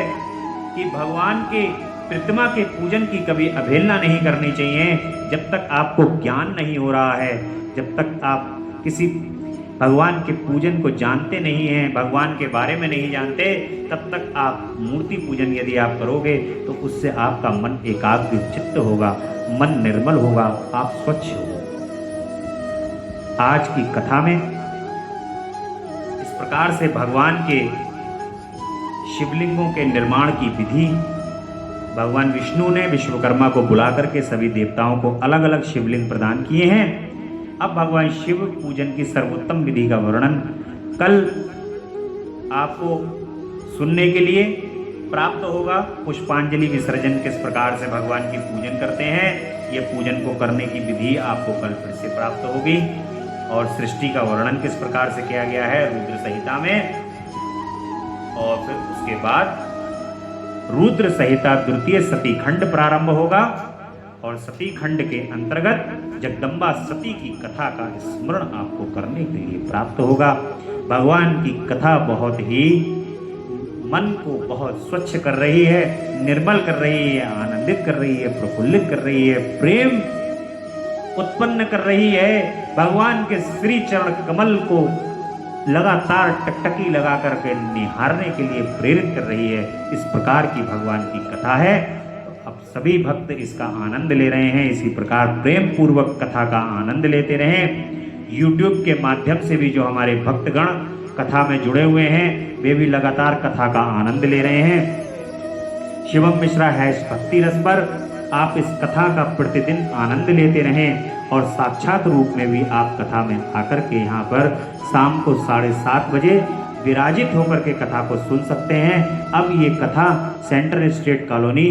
कि भगवान के प्रतिमा के पूजन की कभी अवहेलना नहीं करनी चाहिए। जब तक आपको ज्ञान नहीं हो रहा है, जब तक आप किसी भगवान के पूजन को जानते नहीं हैं, भगवान के बारे में नहीं जानते, तब तक आप मूर्ति पूजन यदि आप करोगे तो उससे आपका मन एकाग्र चित्त होगा, मन निर्मल होगा, आप स्वच्छ होगे। आज की कथा में इस प्रकार से भगवान के शिवलिंगों के निर्माण की विधि भगवान विष्णु ने विश्वकर्मा को बुला करके सभी देवताओं को अलग अलग शिवलिंग प्रदान किए हैं अब भगवान शिव पूजन की सर्वोत्तम विधि का वर्णन कल आपको सुनने के लिए प्राप्त होगा। पुष्पांजलि विसर्जन किस प्रकार से भगवान की पूजन करते हैं, ये पूजन को करने की विधि आपको कल फिर से प्राप्त होगी। और सृष्टि का वर्णन किस प्रकार से किया गया है रुद्र संहिता में। और फिर उसके बाद रुद्र संहिता द्वितीय सती खंड प्रारंभ होगा और सती खंड के अंतर्गत जगदम्बा सती की कथा का स्मरण आपको करने के लिए प्राप्त होगा। भगवान की कथा बहुत ही मन को बहुत स्वच्छ कर रही है, निर्मल कर रही है, आनंदित कर रही है, प्रफुल्लित कर रही है, प्रेम उत्पन्न कर रही है। भगवान के श्री चरण कमल को लगातार टकटकी लगा करके निहारने के लिए प्रेरित कर रही है। इस प्रकार की भगवान की कथा है। तो अब सभी भक्त इसका आनंद ले रहे हैं। इसी प्रकार प्रेम पूर्वक कथा का आनंद लेते रहें। YouTube के माध्यम से भी जो हमारे भक्तगण कथा में जुड़े हुए हैं वे भी लगातार कथा का आनंद ले रहे हैं। शिवम मिश्रा भक्ति रस पर आप इस कथा का प्रतिदिन आनंद लेते रहें और साक्षात रूप में भी आप कथा में आकर के यहाँ पर शाम को 7:30 बजे विराजित होकर के कथा को सुन सकते हैं। अब ये कथा central state colony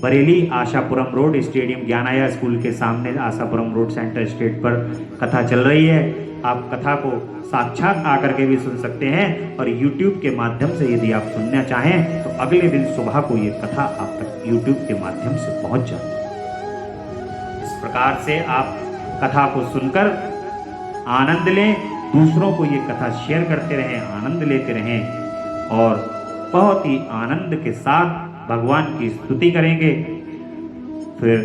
Bareilly Ashapuram road stadium ज्ञानाया स्कूल के सामने आशापुरम रोड सेंट्रल स्टेट पर कथा चल रही है। आप कथा को साक्षात आकर के भी सुन सकते हैं और YouTube के माध्यम से यदि आप सुनना चाहें तो अगले दिन सुबह को ये कथा आप तक YouTube के माध्यम से पहुंच जाए। इस प्रकार से आप कथा को सुनकर आनंद लें, दूसरों को ये कथा शेयर करते रहें, आनंद लेते रहें और बहुत ही आनंद के साथ भगवान की स्तुति करेंगे। फिर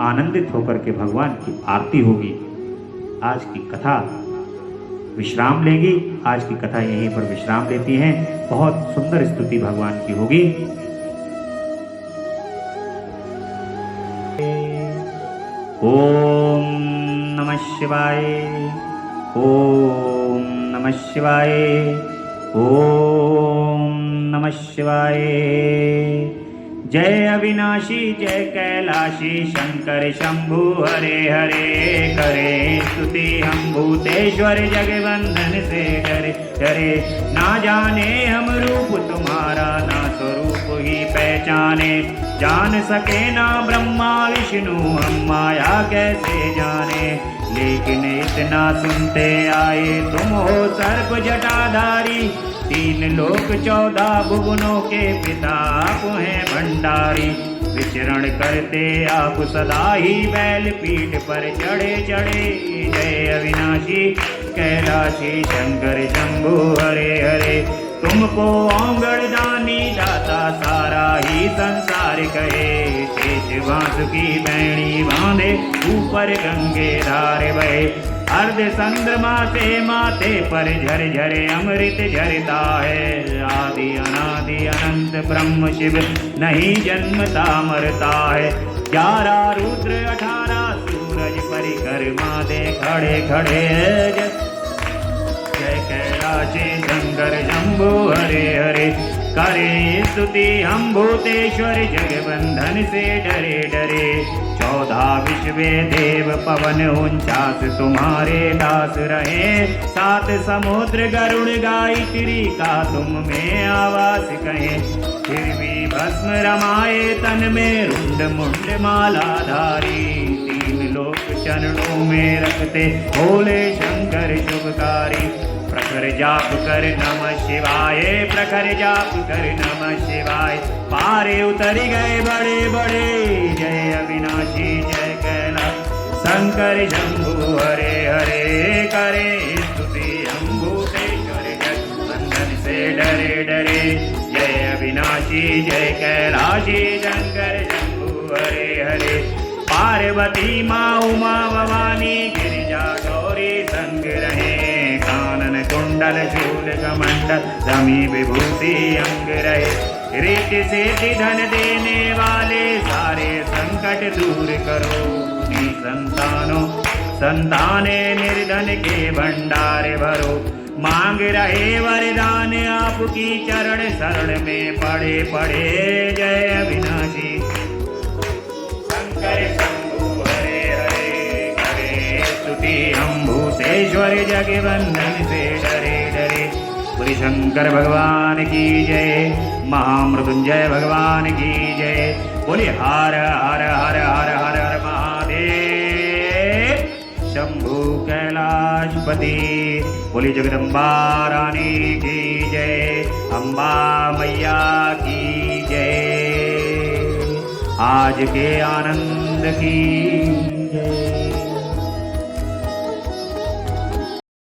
आनंदित होकर के भगवान की आरती होगी। आज की कथा विश्राम लेगी। आज की कथा यहीं पर विश्राम लेती है। बहुत सुंदर स्तुति भगवान की होगी। ओम नमः शिवाय, ओम नमः शिवाय, ओम नमः शिवाय। जय अविनाशी जय कैलाशी शंकर शंभु हरे हरे। करे स्तुति हम भूतेश्वर जगवंदन से डरे डरे। ना जाने हम रूप तुम्हारा ना स्वरूप ही पहचाने। जान सके ना ब्रह्मा विष्णु हम माया कैसे जाने। लेकिन इतना सुनते आए तुम हो सर्प जटाधारी। 3 लोक 14 भुवनों के पिता आप हैं भंडारी। विचरण करते आप सदा ही बैल पीठ पर चढ़े चढ़े। जय अविनाशी कैलाशी शंकर शंभु हरे हरे। तुमको औंगड़ दानी दाता सारा ही संसार कहे। शेष वासुकी बैणी बांधे ऊपर गंगे धार बहे। अर्ध चंद्रमा से माथे पर झर अमृत झरता है। आदि अनादि अनंत ब्रह्म शिव नहीं जन्मता मरता है। 11 रुद्र 18 सूरज परिक्रमा दे खड़े खड़े। जय कैलाशी शंकर शंभु हरे हरे। करे स्तुति हम भूतेश्वर जगबंधन से डरे डरे। 14 विश्व देव पवन 49 तुम्हारे दास रहे। 7 समुद्र गरुड़ गायत्री का तुम में आवास कहे। फिर भी भस्म रमाए तन में रुंड मुंड मालाधारी। 3 लोक चरणों में रखते भोले शंकर शुभकारी। प्रखर जाप कर नमः शिवाय, प्रखर जाप कर नमः शिवाय। पारे उतर गए बड़े बड़े। जय अविनाशी जय कैलाश शंकर शंभु हरे हरे। करे स्तुति हम भूतेश्वर जगबंधन से डरे डरे। जय अविनाशी जय कैलाशी शंकर शंभु हरे हरे। पार्वती माँ उमा भवानी गिरिजा गौरी संग रहे। कानन कुंडल शूल कमंडल रमी विभूति अंग रहे। रीति सिद्धि धन देने वाले सारे संकट दूर करो। संतानों संताने निर्धन के भंडार भरो। मांग रहे वरदान आपकी चरण शरण में पड़े पड़े। जय अविनाशी शंकर शंभु हरे हरे। करे स्तुति ईश्वर जग बंधन से डरे डरे। बोले शंकर भगवान की जय, महामृत्युंजय भगवान की जय। बोले हर हर हर हर हर हर महादेव शंभु कैलाशपति। बोली जगदम्बा रानी की जय, अम्बा मैया की जय, आज के आनंद की जय।